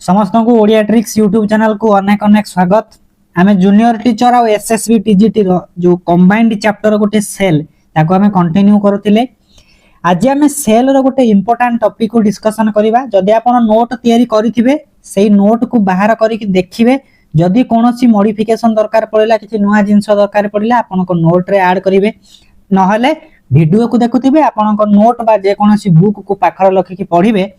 समस्त को Odia tricks YouTube channel को अनेक अनेक स्वागत। आमे जूनियर टीचर और एसएसबी टीजीटी रो जो कंबाइंड चैप्टर गोटे सेल ताको आमे कंटिन्यू करथिले। आज आमे सेल रो गोटे इंपोर्टेंट टॉपिक को डिस्कशन करिबा। जदि आपण नोट तयारी करिथिबे सेही नोट को बाहर करिक देखिबे। जदि कोनोसी मॉडिफिकेशन दरकार पड़िला किछि नुवा जिंस दरकार पड़िला आपण को नोट रे ऐड करिवे। नहले वीडियो को देखुथिबे आपण को नोट बा जे कोनोसी बुक को पाखर लखि कि पढिबे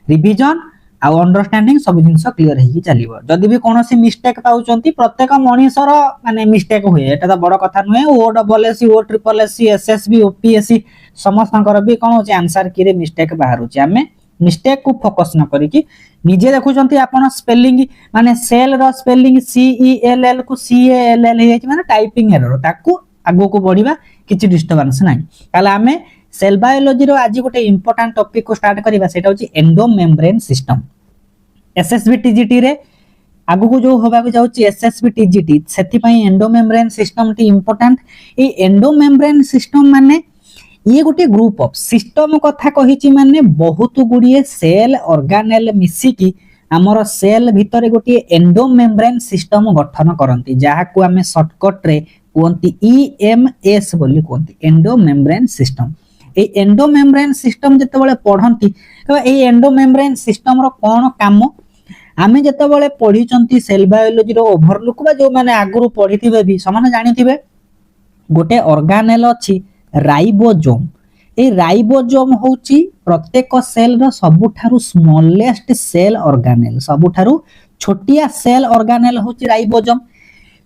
रिवीजन आउ अंडरस्टैंडिंग सब जिंस क्लियर हेकी चलिबो। जदि भी कोनोसी मिस्टेक पाउचंती प्रत्येक मनीषर माने मिस्टेक होय एटा त बड़ कथा नुहे। ओ डबल एससी ओ ट्रिपल एससी एसएसबी ओपीएससी समस्तनकर भी कोन होची आंसर की रे मिस्टेक बाहरुची। आमे मिस्टेक को फोकस न करिकि निजे देखुचंती आपण स्पेलिंग माने सेल रो spelling C E L L को सी ए एल एल हेची माने टाइपिंग एरर ताकू आगो को बढ़िबा किछि डिस्टर्बेंस नाही। ताले आमे सेल बायोलॉजी रो आज गोटे इंपोर्टेंट टॉपिक को स्टार्ट करिबा सेटा होची एंडोमेम्ब्रेन सिस्टम। एसएसबी टीजीटी रे आगु को जो होबा को जाउची एसएसबी टीजीटी सेति पई एंडोमेम्ब्रेन सिस्टम टी इंपोर्टेंट। ए एंडोमेम्ब्रेन सिस्टम माने ये गोटे ग्रुप ऑफ सिस्टम कथा कहिची माने बहुत गुडिए सेल ऑर्गेनेल मिसी की हमर सेल भितरे गोटे एंडोमेम्ब्रेन सिस्टम गठन करंती जहा को हमें शॉर्टकट रे कोंती ईएमएस बोली कोंती एंडोमेम्ब्रेन सिस्टम। ए एंडोमेम्ब्रेन सिस्टम जते बळे पढंती तो ए एंडोमेम्ब्रेन सिस्टम रो कोन काम आमे जते बळे पढिचंती सेल बायोलॉजी रो ओवरलुक बा जो माने आगुरु पढिथिबे भी समान जानिथिबे गोटे ऑर्गेनेल अछि राइबोसोम। ए राइबोसोम होची प्रत्येक cell row सबुठारु smallest cell organelle सबुठारु छोटिया सेल ऑर्गेनेल होची राइबोसोम।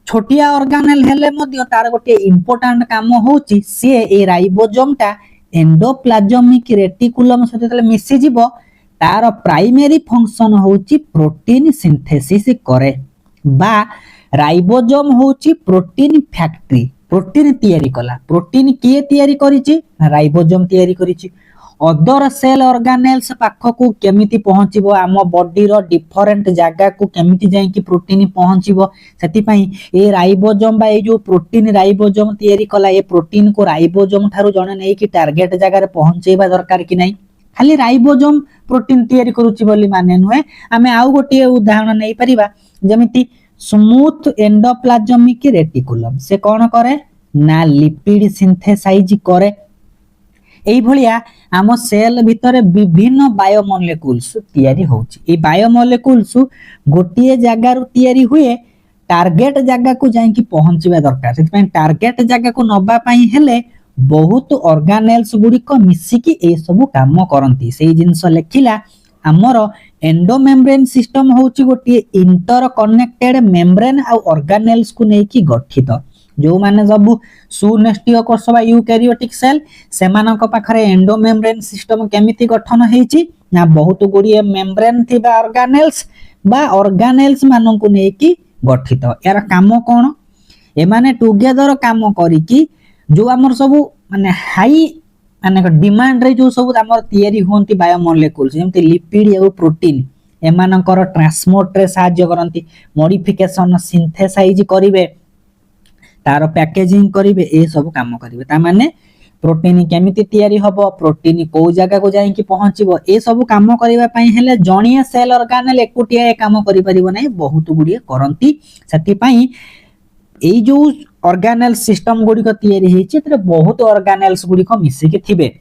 छोटिया ऑर्गेनेल हेले मध्य तार गोटे इंपोर्टेंट काम होची से ए राइबोसोम टा एंडोप्लाज्मिक रेटिकुलम सहित मिसी जीवो तार प्राइमरी फंक्शन होची प्रोटीन सिंथेसिस करे बा राइबोसोम होची प्रोटीन फैक्ट्री प्रोटीन तयारी कला। प्रोटीन किए तयारी करिछि राइबोसोम तयारी करिछि। अदर सेल ऑर्गेनेल्स पाख को केमिति पहुंचीबो आम बॉडी रो डिफरेंट जगह को केमिति जाई कि प्रोटीन पहुंचीबो सेति पई ए राइबोसोम बा ए जो प्रोटीन राइबोसोम तयारी कला ए प्रोटीन को राइबोसोम थारु जणे नै कि टारगेट जगह रे पहुंचेबा दरकार कि नै। खाली राइबोसोम प्रोटीन तयारी करूछि बोली माने नुहे। आमे आउ गोटे उदाहरण नै परिबा जेमिति स्मूथ एंडोप्लाज्मिक रेटिकुलम से कोन करे ना लिपिड सिंथेसाइज करे। एई भलिया आम सेल भितरे विभिन्न बायोमोलेक्युल्स तयारी होची। ए बायोमोलेक्युल्स गोटिए जगह रु तयारी हुए टारगेट जगह को जाई कि पहुंचबा दरकार। सेति पई टारगेट जगह को नबा पई हेले बहुत ऑर्गेनेल्स गुडी को मिसी कि ए सब काम करंती। सेही जिंस लेखिला हमर एंडोमेम्ब्रेन सिस्टम होची गोटिए इंटर कनेक्टेड मेम्ब्रेन आ ऑर्गेनेल्स को नै कि गठित जो माने सब सुनेस्टिय कोष बा यूकैरियोटिक सेल से मानक पाखरे एंडोमेम्ब्रेन सिस्टम केमिति गठन हेची ना बहुत गुडिए मेम्ब्रेन थिबा ऑर्गेनेल्स बा ऑर्गेनेल्स मानन को नै कि गठित। यार काम कोन ए माने टुगेदर काम करी कि जो हमर सब माने हाई माने डिमांड रे जो सब हमर तयारी होंती बायोमोलेक्युल्स जेमति लिपिड एवं प्रोटीन एमानकर ट्रांसपोर्ट रे सहाय्य करंती मॉडिफिकेशन सिंथेसाइज करिवे तार पैकेजिंग करिवे ए सब काम करिवे। ता माने प्रोटीन केमिति तयारी हबो प्रोटीन को जगह को जाई कि पहुंचीबो ए सब काम करिवा पई हेले जणिया सेल ऑर्गेनेल एकुटिया ए काम करि परिबो नै बहुत गुडिए करंती। सेति पई एई जो ऑर्गेनेल सिस्टम गुडी को तयारी हेछि तरे बहुत ऑर्गेनेल्स गुडी को मिसी के थिबे।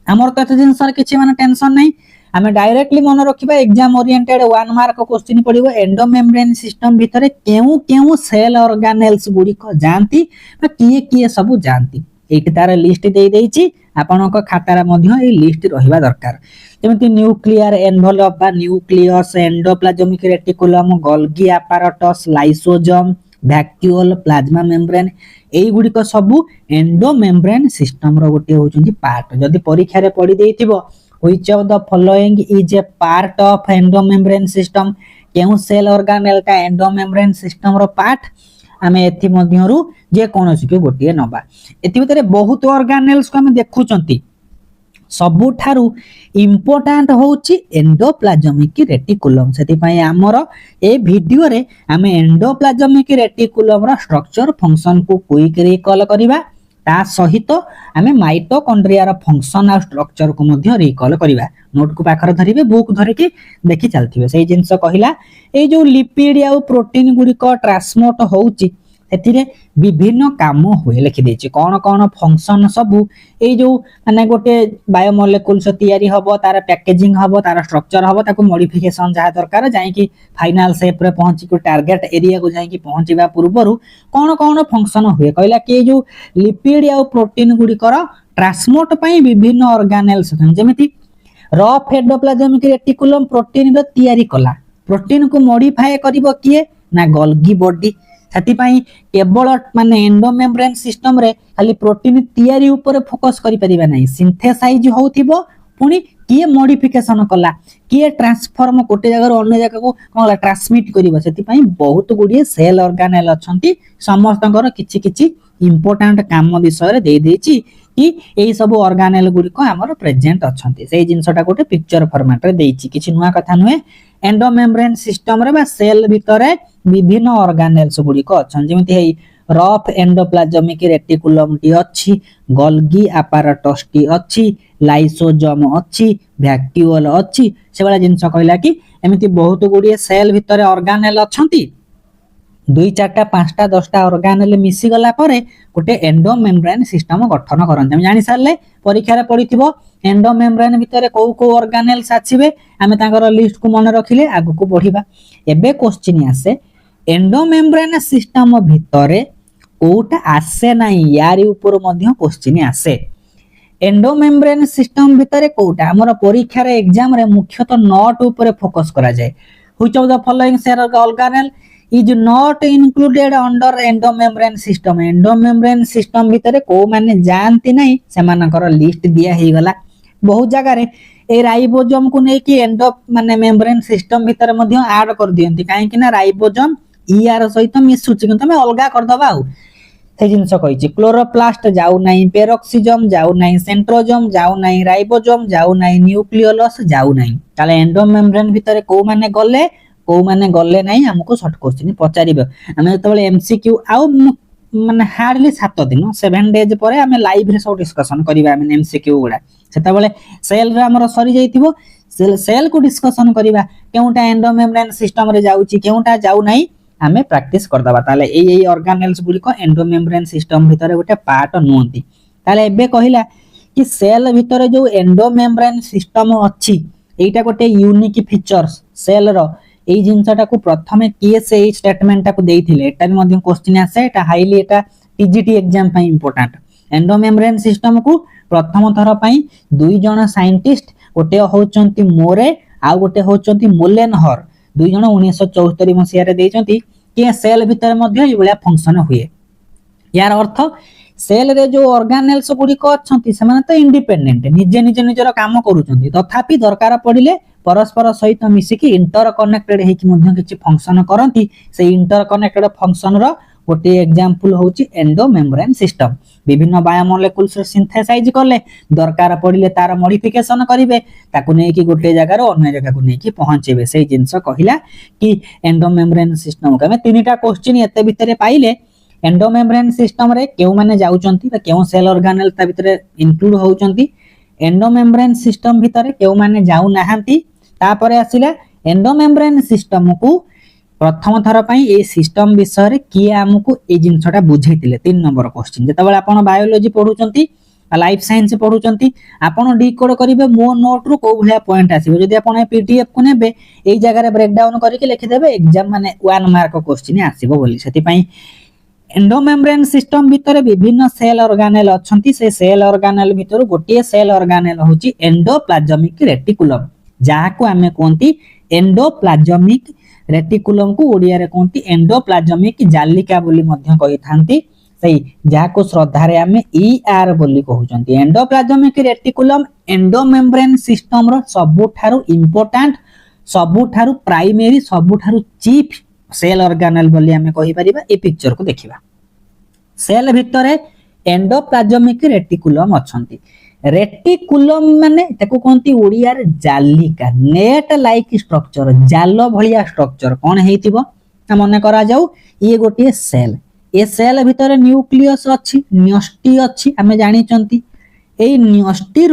हमर कत जिंसर किछि माने टेंशन नै हमें डायरेक्टली मन रखिबा एग्जाम ओरिएंटेड 1 मार्क क्वेश्चन पडिबो एंडोमेम्ब्रेन सिस्टम भितरे केउ केउ सेल ऑर्गेनेल्स गुडी को जानती बा किए किए सब जानती एठी तार लिस्ट देई देछि आपन को खातारा मध्य ए लिस्ट रहिबा दरकार। जेमति न्यूक्लियर एनवेलप बा nucleus endoplasmic reticulum Golgi apparatus lysosome vacuole plasma membrane एई गुडी को सब एंडोमेम्ब्रेन सिस्टम रो गोटे होचंती पार्ट। जदि परीक्षा रे पढी देइथिबो which of the following is a part of endomembrane system केउ सेल ऑर्गेनेल का एंडोमेम्ब्रेन सिस्टम रो पार्ट आमे एथि मध्यरु जे कोनोसी के गोटिए नबा। एथि भितरे बहुत ऑर्गेनेल्स को हम देखुचंती सबुठारु इंपोर्टेंट होची एंडोप्लाज्मिक रेटिकुलम। सेति पई हमर ए वीडियो रे आमे एंडोप्लाज्मिक रेटिकुलम रो स्ट्रक्चर फंक्शन को क्विक रिकॉल करिबा ता सहित आमे माइटोकॉन्ड्रिया फंक्शन आ स्ट्रक्चर को मध्य रिकॉल करिवा नोट को पाखर धरिबे बुक धरिके देखि चलथिबे सेही जिंस कहिला ए जो लिपिड आ प्रोटीन गुडी को ट्रांसपोर्ट होउची एथिरे विभिन्न काम हुए लिखि देछि कोन कोन फंक्शन सबु ए जो माने गोटे बायोमोलेक्युल्स तयारी हबो तार पैकेजिंग हबो तार स्ट्रक्चर हबो ताको मॉडिफिकेशन जहा दरकार जाई कि फाइनल शेप रे पहुंची को टारगेट एरिया को जाई कि पहुंचीबा पूर्वरु कोन कोन फंक्शन हुए कहला कि जो लिपिड आ प्रोटीन गुडी कर ट्रांसपोर्ट पई विभिन्न ऑर्गेनेल्स जेमिति रफ एंडोप्लाज्मिक रेटिकुलम प्रोटीन रो तयारी कला प्रोटीन को मॉडिफाई करिवो किए ना गोल्गी बॉडी सेति पई केवल माने एंडोमेम्ब्रेन सिस्टम रे खाली प्रोटीन तयारी ऊपर फोकस करि परिबा नै सिंथेसाइज होउथिबो पुनी किए मॉडिफिकेशन कला किए ट्रांसफॉर्म कोटे जगह अन्य जगह को कोला ट्रांसमिट करिवो सेति पई बहुत गुडी सेल ऑर्गेनेल अछंती समस्तकर किछि किछि इंपोर्टेंट काम विषय रे दे देछि कि एई सब ऑर्गेनेल गुडी को हमर प्रेजेंट अछंती सेही जिंसटा कोटे पिक्चर फॉर्मेट रे देछि किछि नुवा कथा नुए एंडोमेम्ब्रेन सिस्टम रे बा सेल भितरे विभिन्न ऑर्गेनेल्स गुडी को अछन जेमिति हेई रफ एंडोप्लाज्मिक रेटिकुलम टी अछि गोल्गी apparatus टी अछि लाइसोसोम अछि वैक्यूल अछि सेबला जिंस कहला कि एमिति बहुत गुडी सेल भितरे ऑर्गेनेल अछंती 2 4टा 5टा 10टा ऑर्गेनेल मिसी गला परे गोटे एंडोमेम्ब्रेन सिस्टम गठन करन हम जानि सारले परीक्षा रे पडिथिबो एंडोमेम्ब्रेन भितरे को ऑर्गेनेल्स आछिबे आमे ताकर लिस्ट को मन रखिले आगु को बढ़िबा एबे क्वेश्चन आसे एंडोमेम्ब्रेन सिस्टम भितरे कोटा आसे नाही यारी ऊपर मध्य क्वेश्चन आसे एंडोमेम्ब्रेन सिस्टम भितरे कोटा हमर परीक्षा रे एग्जाम रे मुख्यतः नॉट ऊपर फोकस करा जाय which of the following cell organelle is not included under endomembrane system भितरे को माने जानती नहीं सेमानकर लिस्ट दिया हे गला बहुत जगह रे ए राइबोसोम को नै कि एंडो माने मेम्ब्रेन सिस्टम भितरे मध्य ऐड कर दियंती काहे कि ना राइबोसोम ईआर सहित मिसुची कि तमे अलगा कर दबा आ से जिंस कहिछि क्लोरोप्लास्ट जाउ नाही पेरोक्सिसोम जाउ नाही सेंट्रोसोम जाउ नाही राइबोसोम जाउ नाही न्यूक्लियोलस जाउ नाही ताले एंडोमेम्ब्रेन भितरे को माने गले नाही हमको शॉर्ट क्वेश्चन पचारिबे हमें जतबेले एमसीक्यू आउ माने हार्डली 7 दिन 7 डेज परे हमें लाइव रे सब डिस्कशन करिबा हमें एमसीक्यू गुडा सेतबेले सेल रे हमर सरी जाइतिबो सेल को डिस्कशन करिबा केउटा एंडोमेम्ब्रेन सिस्टम रे जाउची केउटा जाउ नाही हमें प्रैक्टिस कर दबा ताले एई ऑर्गेनेल्स गुडी को एंडोमेम्ब्रेन सिस्टम भितरे गोटे पार्ट नुंती ताले एबे कहिला कि सेल भितरे जो एंडोमेम्ब्रेन सिस्टम अछि एटा गोटे यूनिक फीचर्स सेल रो एई जिंसटा को प्रथमे केस एई स्टेटमेंट को देइथिले एटा भी मध्य क्वेश्चन आसे एटा हाईली एटा टीजीटी एग्जाम पई इंपोर्टेंट एंडोमेम्ब्रेन सिस्टम को प्रथम थर पई दुई जण साइंटिस्ट गोटे होचंती मोरे आ गोटे होचंती मोलेनहर दुई जण 1974 मसिया रे देइचंती कि सेल भितर मध्य ई बलिया फंक्शन हुए यार अर्थ सेल रे जो ऑर्गेनेल्स गुडी को अछंती समान तो इंडिपेंडेंट निजे निजे निजर काम करूचंती तथापि दरकार पडिले परस्पर सहित मिसी कि इंटर कनेक्टेड हे कि मध्य किछि फंक्शन करंती से इंटर कनेक्टेड फंक्शन रो गोटे एग्जांपल होची एंडोमेम्ब्रेन सिस्टम विभिन्न बायोमोलेक्युल्स सिंथेसाइज करले दरकार पडिले तार मॉडिफिकेशन करिवे ताकु नै कि गोटे जगह रो अन्य जगह को नै कि पहुंचेबे सेही जिंस कहिला कि एंडोमेम्ब्रेन सिस्टम के में तीनटा क्वेश्चन एते भितरे पाइले एंडोमेम्ब्रेन सिस्टम रे केउ माने जाउचंती बा केउ सेल ऑर्गेनेल ता भितरे इंक्लूड होउचंती एंडोमेम्ब्रेन सिस्टम भितरे केउ माने जाउ नाहंती तापरे आसिला एंडोमेम्ब्रेन सिस्टम को प्रथम थर पई ए सिस्टम विषय रे किए हमकु ए जिंसटा बुझैतिले 3 नंबर क्वेश्चन जेतबेले आपण बायोलॉजी पढुचंती लाइफ साइंस पढुचंती आपण डिकोड करिवे मो नोट रो को भलिया पॉइंट आसीबो जदी आपण पीडीएफ को नेबे एई जगह रे ब्रेक डाउन करके लिखि देबे एग्जाम माने 1 मार्क क्वेश्चन आसीबो बोली सेति पई एंडोमेम्ब्रेन सिस्टम भितर विभिन्न सेल ऑर्गेनेल अछंती से सेल ऑर्गेनेल भितर गोटे सेल ऑर्गेनेल होची एंडोप्लाज्मिक रेटिकुलम जहा को हमें कोंती एंडोप्लाज्मिक रेटिकुलम को ओडिया रे कोंती एंडोप्लाज्मिक जालिका बोली मध्य कहि थांती सही जहा को श्रद्धा रे हमें ईआर बोली कहउचंती एंडोप्लाज्मिक रेटिकुलम एंडोमेम्ब्रेन सिस्टम रो सबुठारु इंपोर्टेंट सबुठारु प्राइमरी सबुठारु चीफ सेल ऑर्गेनेल बोली हमें कहि परिबा ए पिक्चर को देखिबा सेल भितरे एंडोप्लाज्मिक रेटिकुलम अछंती रेटिकुलम माने ताको कोंती ओडिया रे जालिका नेट लाइक स्ट्रक्चर जाल भलिया स्ट्रक्चर कोन हेतिबो ना मने करा जाऊ ये गोटे सेल ए सेल भितर न्यूक्लियस अच्छी न्यष्टि अच्छी आम जानी न्यष्टि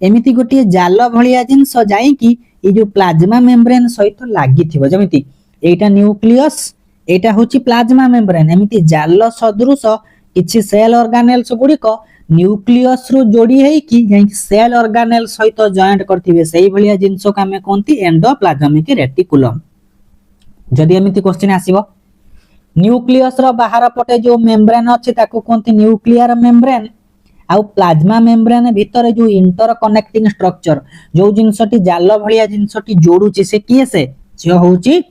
एमती गोटे जाल भाया जिनस जाकि जो प्लाज्मा मेम्ब्रेन सहित लगी जमी एटा न्यूक्लियस एटा हूँ प्लाज्मा मेम्ब्रेन एमती जाल सदृश किसी सेल ऑर्गेनेल्स गुड़िक न्यूक्लियस रु जोड़ी है सेल ऑर्गेनेल सहित जॉइंट करथिबे सेही भलिया जिंस को हमें कहंती एंडोप्लाज्मिक रेटिकुलम। जदि एमिति क्वेश्चन आसीबो न्यूक्लियस रो बाहर पटे जो मेम्ब्रेन अछि ताको कहंती न्यूक्लियर मेम्ब्रेन आउ प्लाज्मा मेम्ब्रेन भीतर जो इंटर कनेक्टिंग स्ट्रक्चर जो जिंसटी जाल भलिया जिंसटी जोडुची से किए से होउची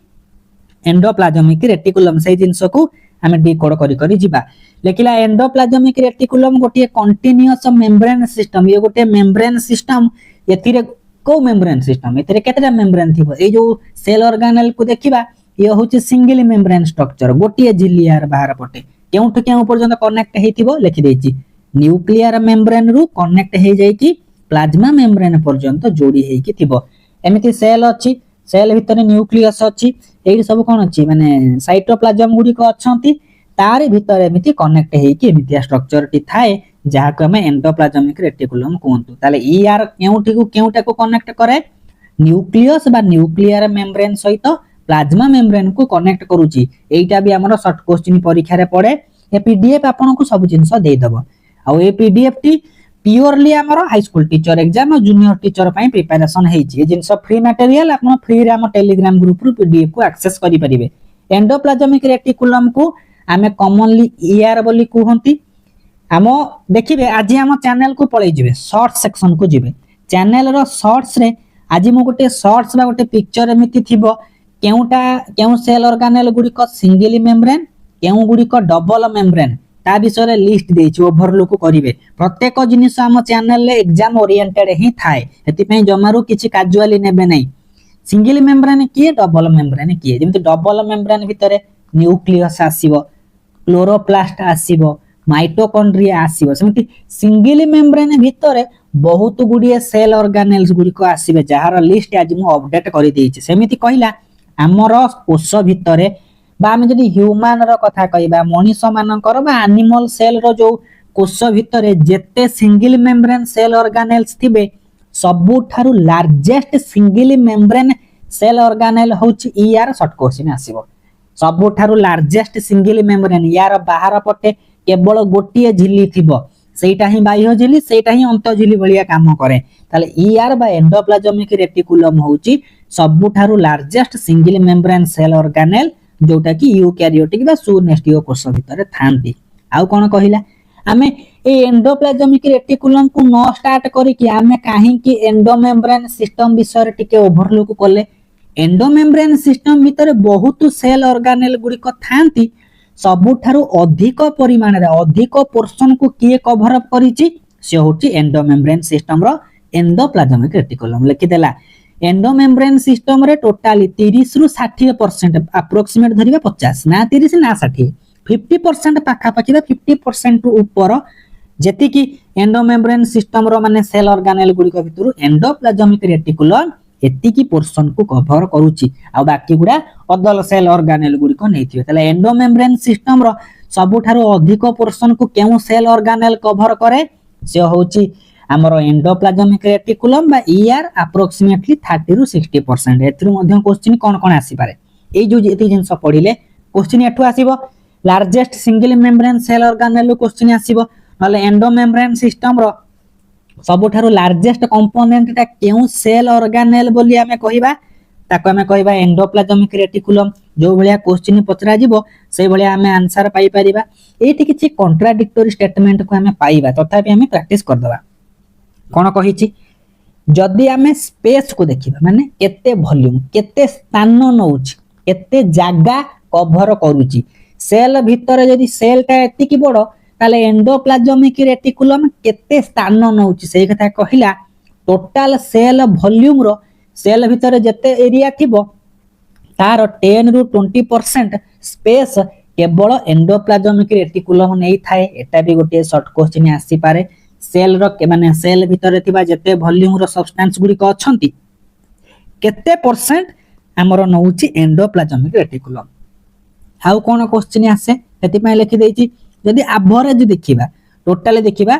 एंडोप्लाज्मिक रेटिकुलम से जिंस को आमे डिकोड करी करी जिबा लेकिला एंडोप्लाज्मिक रेटिकुलम गोटे कंटीन्यूअस मेम्ब्रेन सिस्टम ये गोटे मेम्ब्रेन सिस्टम एथिरे को मेम्ब्रेन सिस्टम एथिरे केतेटा मेम्ब्रेन थिबो ए जो सेल ऑर्गेनेल को देखिबा ये होची सिंगल मेम्ब्रेन स्ट्रक्चर गोटे झिल्लियार बाहर पटे केउठ केउ पर्यंत कनेक्ट हेतिबो लिखि देछि न्यूक्लियर मेम्ब्रेन रु कनेक्ट हे जाई कि प्लाज्मा मेम्ब्रेन पर्यंत जोड़ी हे कि थिबो एमिति सेल अछि सेल भितर न्यूक्लियस अछि एई सब कोन अछि माने साइटोप्लाज्म गुडी को अछंती तार भितर एमिति कनेक्ट हे कि एमिति स्ट्रक्चर टी थाए जहा को हम एंडोप्लाज्मिक रेटिकुलम कहंतु ताले ईआर केउठी को केउटा को कनेक्ट करे न्यूक्लियस बा न्यूक्लियर मेम्ब्रेन सहित प्लाज्मा मेम्ब्रेन को कनेक्ट करूची एईटा भी हमर शॉर्ट क्वेश्चन परीक्षा रे पड़े ए पीडीएफ आपन को सब जिंस दे दबो आ ए पीडीएफ टी प्योरली हमर high school teacher exam junior teacher पई प्रिपरेशन हेची जिंस फ्री मटेरियल आपन फ्री रे हम टेलीग्राम ग्रुप रु पीडीएफ को एक्सेस करि परिबे। एंडोप्लाज्मिक रेटिकुलम को आमे कॉमनली ईआर बोली कहंती हम देखिबे आज हम चैनल को पळै जिवे शॉर्ट सेक्शन को जिवे चैनल रो शॉर्ट्स रे आज मु गोटे शॉर्ट्स बा गोटे पिक्चर एमिति थिबो केउ सेल ऑर्गेनेल गुडी को सिंगल मेम्ब्रेन केउ गुडी को डबल मेम्ब्रेन ता विषय रे लिस्ट देछि ओवरलुक करिवे प्रत्येक जिनिस हम चैनल रे एग्जाम ओरिएंटेड ही थाए एति पई जमारू किछि काजुअली नेबे नै सिंगल मेम्ब्रेन किए डबल मेम्ब्रेन किए जेमति डबल मेम्ब्रेन भितरे न्यूक्लियस आसीबो क्लोरोप्लास्ट आसीबो माइटोकॉन्ड्रिया आसीबो सेमति सिंगल मेम्ब्रेन भितरे बहुत गुडी सेल ऑर्गेनेल्स गुडी को आसीबे जहार लिस्ट आज मु अपडेट करि देछि सेमिति कहिला हमर कोष भितरे बा हम जदि ह्यूमन रो कथा कहिबा मनुष्य मानकर बा एनिमल सेल रो जो कोष भितरे जेते सिंगल मेम्ब्रेन सेल ऑर्गेनेल्स थिबे सबु थारु largest single membrane cell organelle होछि ईआर शॉर्ट क्वेश्चन आसीबो सबु थारु लार्जेस्ट सिंगल मेम्ब्रेन यार बाहर पटे केवल गोटिए झिल्ली थिबो सेटा ही बाह्य झिल्ली सेटा ही अंत झिल्ली भलिया काम करे ताले ईआर बा एंडोप्लाज्मिक रेटिकुलम होछि सबु थारु largest single membrane cell organelle जोटा कि यूकैरियोटिक बा सुनेस्टियो कोष भितर थांती आउ कोन कहिला आमे ए एंडोप्लाज्मिक रेटिकुलम को न स्टार्ट करी कि आमे काहे कि एंडोमेम्ब्रेन सिस्टम विषय टिके ओवरलुक करले एंडोमेम्ब्रेन सिस्टम भितर बहुत सेल ऑर्गेनेल गुडी को थांती सबुठारु अधिक परिमाण रे अधिक पोर्शन को किए कवर अप करिछि से होछि एंडोमेम्ब्रेन सिस्टम रो एंडोप्लाज्मिक रेटिकुलम लिखि देला एंडोमेम्ब्रेन सिस्टम रे टोटली 30 रु 60% अप्रोक्सीमेट धरिबा 50 ना 30 ना 60 50% पाखा पाखी 50% ऊपर जेति कि एंडोमेम्ब्रेन सिस्टम रो माने सेल ऑर्गेनेल गुडी को भितरु एंडोप्लाज्मिक रेटिकुलम एति की पोर्शन को कवर करूची आ बाकी गुडा अदल सेल ऑर्गेनेल गुडी को नैथियो तले एंडोमेम्ब्रेन सिस्टम रो सबुठारो अधिक पोर्शन को केउ सेल ऑर्गेनेल कवर करे से होची हमरो एंडोप्लाज्मिक रेटिकुलम बा ईआर अप्रोक्सीमेटली 30 रु 60% एथरु मध्ये क्वेश्चन कोन कोन आसी पारे ए जो एति जिंस पढिले क्वेश्चन एठु आसीबो largest single membrane cell organelle question आसीबो नले एंडोमेम्ब्रेन सिस्टम रो सबुठारो लार्जेस्ट कंपोनेंट ता केउ सेल ऑर्गेनेल बोली हमें कहिबा ताको हमें कहिबा एंडोप्लाज्मिक रेटिकुलम जो भलिया क्वेश्चन पचरा जिवो से भलिया हमें आंसर पाई परिबा एठी किछि कॉन्ट्राडिक्टरी स्टेटमेंट को हमें पाइबा तथापि हमें प्रैक्टिस कर दबा कोन कहिछि जदि हमें स्पेस को देखिबा माने केते वॉल्यूम केते स्थान नउछि केते जागा कवर करूछि सेल भितर जदि सेल ता एति की बडो ताले एंडोप्लाज्मिक रेटिकुलम केते स्थान नउछि सेही कथा कहिला टोटल सेल वॉल्यूम रो सेल भितर जते एरिया थिबो तार 10 रु 20% स्पेस केवल एंडोप्लाज्मिक रेटिकुलम नै थाए एटा भी गोटे शॉर्ट क्वेश्चन आसी पारे सेल रो माने सेल भितर थिबा जते वॉल्यूम रो सब्सटेंस गुडी को अछंती केते परसेंट हमरो नउची एंडोप्लाज्मिक रेटिकुलम हाउ कोन क्वेश्चन आसे सेति लिखि देछि जदि एवरेज देखिबा टोटल देखिबा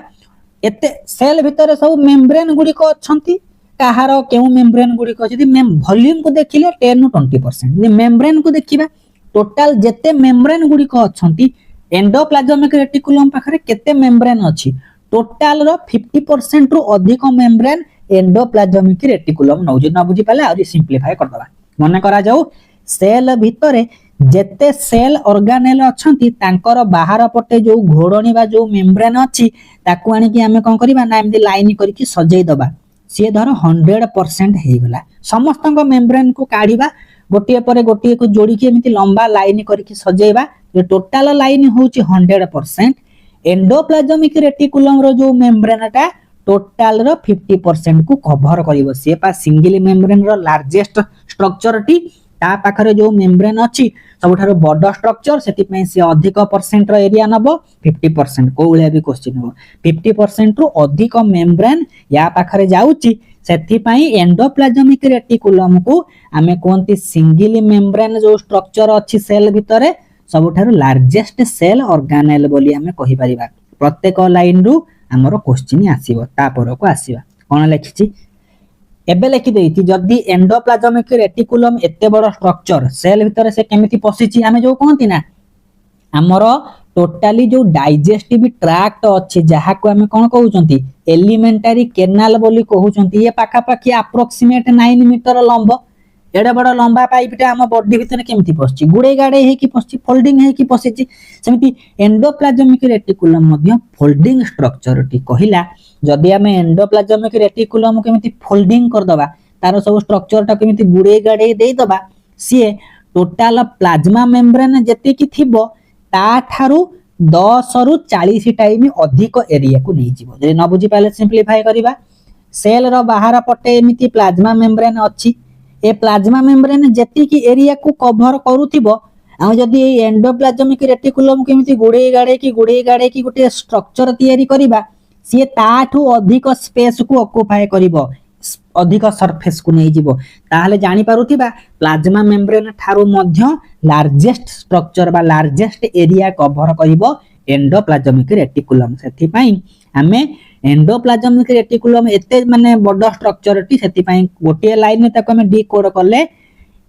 एते सेल भितर सब मेम्ब्रेन गुडी को अछंती कहार केउ मेम्ब्रेन गुडी को जदि वॉल्यूम को देखिले 10 नु 20% जदि मेम्ब्रेन को देखिबा टोटल जेते मेम्ब्रेन गुडी को अछंती एंडोप्लाज्मिक रेटिकुलम पाखरे केते मेम्ब्रेन अछि टोटल रो 50% रु अधिक मेम्ब्रेन एंडोप्लाज्मिक रेटिकुलम नौ न बुझी पाले आ सिंपलीफाई कर दबा मने करा जाऊ सेल भितरे जेते सेल ऑर्गेनेल अछंती तांकर बाहर पटे जो घोड़णी बा जो मेम्ब्रेन अछि ताकू आनी कि हमें कोन करबा ना एमदी लाइन करके सजै दबा से धर 100% हे गला समस्त मेम्ब्रेन को काढीबा गोटिए परे गोटिए को जोड़ी के एमती लंबा लाइन करके सजैबा जो टोटल लाइन होची 100% एंडोप्लाज्मिक रेटिकुलम रो जो मेम्ब्रेन टा टोटल रो 50% को कवर करिवो से पा सिंगल मेम्ब्रेन रो लार्जेस्ट स्ट्रक्चर टी ता पाखरे जो मेम्ब्रेन अछि सबठारो बड स्ट्रक्चर सेति पई से अधिक परसेंट रो एरिया नबो 50% कोउले भी क्वेश्चन हो 50% रो अधिक मेम्ब्रेन या पाखरे जाउची सेति पई एंडोप्लाज्मिक रेटिकुलम को हमें कोनती सिंगल मेम्ब्रेन जो स्ट्रक्चर अछि सेल भितरे सबठारो लार्जेस्ट सेल ऑर्गेनेल बोली हमें कहि परिबा प्रत्येक लाइन रु हमरो क्वेश्चन आसीबो ता पर को आसीबा कोन लिखिची एबे लिखि देइति जदी एंडोप्लाज्मिक रेटिकुलम एते बड़ स्ट्रक्चर सेल भितर से केमिति पसिची हमें जो कहंती ना हमरो टोटली जो डाइजेस्टिव ट्रैक्ट अछि जहा को हमें कोन कहउचंती एलिमेंटरी कैनाल बोली कहउचंती ये पाखा पाखी अप्रोक्सीमेट 9 मीटर लंब एडे बड़ लंबा पाइपटा हम बॉडी भितर केमिति पसिची गुडे गाडे हे कि पसिची फोल्डिंग हे कि पसिची सेमिति एंडोप्लाज्मिक रेटिकुलम मध्ये फोल्डिंग स्ट्रक्चर टी कहिला जदि हमें एंडोप्लाज्मिक रेटिकुलम केमिति फोल्डिंग कर दबा तार सब स्ट्रक्चर टा केमिति गुडे गाडे देई दबा सी टोटल प्लाज्मा मेम्ब्रेन जेते कि थिबो ता थारु 10 रु 40 टाइम अधिक एरिया को नै जिवो जे न बुझी पाले सिंपलीफाई करिबा सेल रो बाहर पटे एमिति प्लाज्मा मेम्ब्रेन अछि ए प्लाज्मा मेम्ब्रेन जेति कि एरिया को कवर करूथिबो आ जदि एंडोप्लाज्मिक रेटिकुलम केमिति गुडे गाडे कि गोटे स्ट्रक्चर तयारी करिबा सी ताठू अधिक स्पेस को ऑक्युपाई करिवो अधिक सरफेस को नै जिवो ताहले जानि पारुथिबा प्लाज्मा मेम्ब्रेन थारु मध्य लार्जेस्ट स्ट्रक्चर बा लार्जेस्ट एरिया कवर करिवो एंडोप्लाज्मिक रेटिकुलम सेथि पई हमें एंडोप्लाज्मिक रेटिकुलम एते माने बड स्ट्रक्चर टी सेथि पई गोटे लाइन में ताको हमें डिकोड करले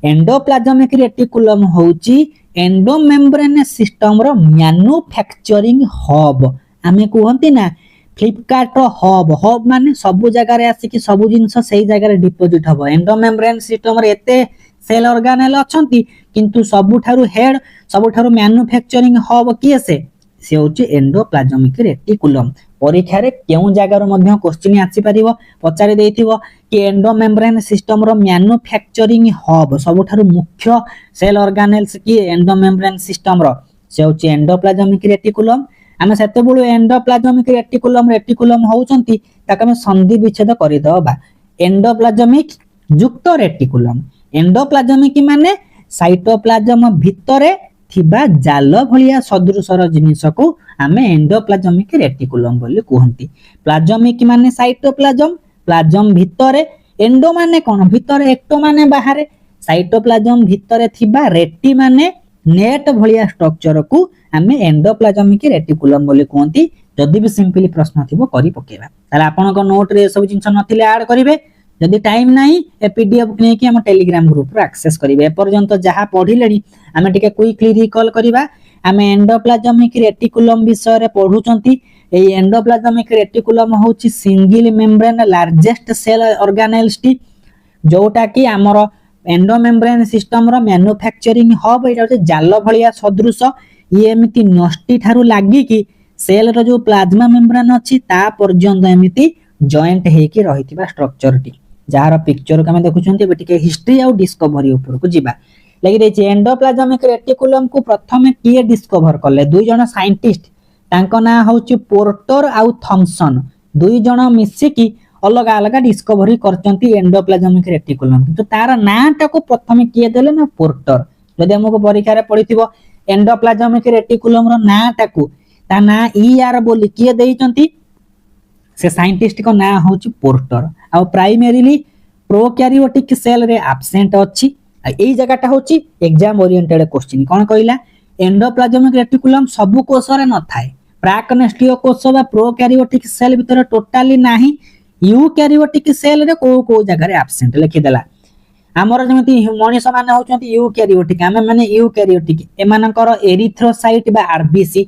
एंडोप्लाज्मिक रेटिकुलम होउची एंडोमेम्ब्रेन सिस्टम रो मैन्युफैक्चरिंग हब हमें कहंती ना फ्लिपकार्ट रो हब माने सब जगह रे आसी कि सब जिंस सही जगह रे डिपोजिट हबो एंडोमेम्ब्रेन सिस्टम रे एते सेल ऑर्गेनेल अछंती किंतु सबुठारु हेड सबुठारु मैन्युफैक्चरिंग हब किए से होची एंडोप्लाज्मिक रेटिकुलम परीक्षा रे केउ जगह रो मध्ये क्वेश्चन आसी परिबो पचारि देथिबो कि एंडोमेम्ब्रेन सिस्टम रो मैन्युफैक्चरिंग हब सबुठारु मुख्य सेल ऑर्गेनेल्स कि एंडोमेम्ब्रेन सिस्टम रो से होची एंडोप्लाज्मिक रेटिकुलम आमे सेते बुलु एंडोप्लाज्मिक रेटिकुलम होउचंती ताका में संधि विच्छेद करि दबा एंडोप्लाज्मिक युक्त रेटिकुलम एंडोप्लाज्मिक माने साइटोप्लाज्म भितरे थिबा जाल भलिया सदृशर जिनिस को आमे एंडोप्लाज्मिक रेटिकुलम बोली कहंती प्लाज्मिक माने साइटोप्लाज्म प्लाज्म भितरे एंडो माने कोन भितरे एक्टो माने बाहरे साइटोप्लाज्म भितरे थिबा रेटि माने नेट भलिया स्ट्रक्चर को आमे एंडोप्लाज्मिक रेटिकुलम बोली कहंती जदि भी सिंपली प्रश्न थिबो करि पकेबा ताले आपन को नोट रे सब जिंस नथिले ऐड करिवे जदि टाइम नाही ए पीडीएफ नै कि हम टेलीग्राम ग्रुप रे एक्सेस करिवे पर्यंत जहा पढिलेनी आमे टिके क्विकली रिकॉल करिबा आमे एंडोप्लाज्मिक रेटिकुलम विषय रे पढुचंती ए एंडोप्लाज्मिक रेटिकुलम होची single membrane largest cell organelles टी जोटा कि हमर एंडोमेम्ब्रेन सिस्टम रो मैन्युफैक्चरिंग हब एटा जाल भलिया सदृश ये एमिति नष्टि थारु लागि कि सेल रो जो प्लाज्मा मेम्ब्रेन अछि ता पर्यंत एमिति जॉइंट हे कि रहितिबा स्ट्रक्चर टी जहार पिक्चर को हम देखुचंती बेटिके हिस्ट्री आ डिस्कवरी ऊपर को जिबा लागि दैछि एंडोप्लाज्मिक रेटिकुलम को प्रथमे किए डिस्कवर करले दुई जण साइंटिस्ट तांको ना होछि पोर्टर आ थॉमसन दुई जण मिसी कि अलग अलग डिस्कवरी करचंती एंडोप्लाज्मिक रेटिकुलम तो तार नाटा को प्रथमे किए देले ना पोर्टर जदि हमको परीक्षा रे पढिथिबो एंडोप्लाज्मिक रेटिकुलम रो नाटा को ता ना ईआर बोली किए देइचंती से साइंटिस्ट को ना होची पोर्टर आ प्राइमरीली प्रोकैरियोटिक सेल रे एब्सेंट अछि एई जगहटा होची एग्जाम ओरिएंटेड क्वेश्चन कोन कहला एंडोप्लाज्मिक रेटिकुलम सब कोष रे न थाए प्राकनेस्टीय कोष बा प्रोकैरियोटिक सेल भीतर टोटाली नाही यूकैरियोटिक सेल रे को जगह रे एब्सेंट लिखि देला हमर जमति मनीष माने होचंती यूकैरियोटिक आमे माने यूकैरियोटिक एमानकर एरिथ्रोसाइट बा RBC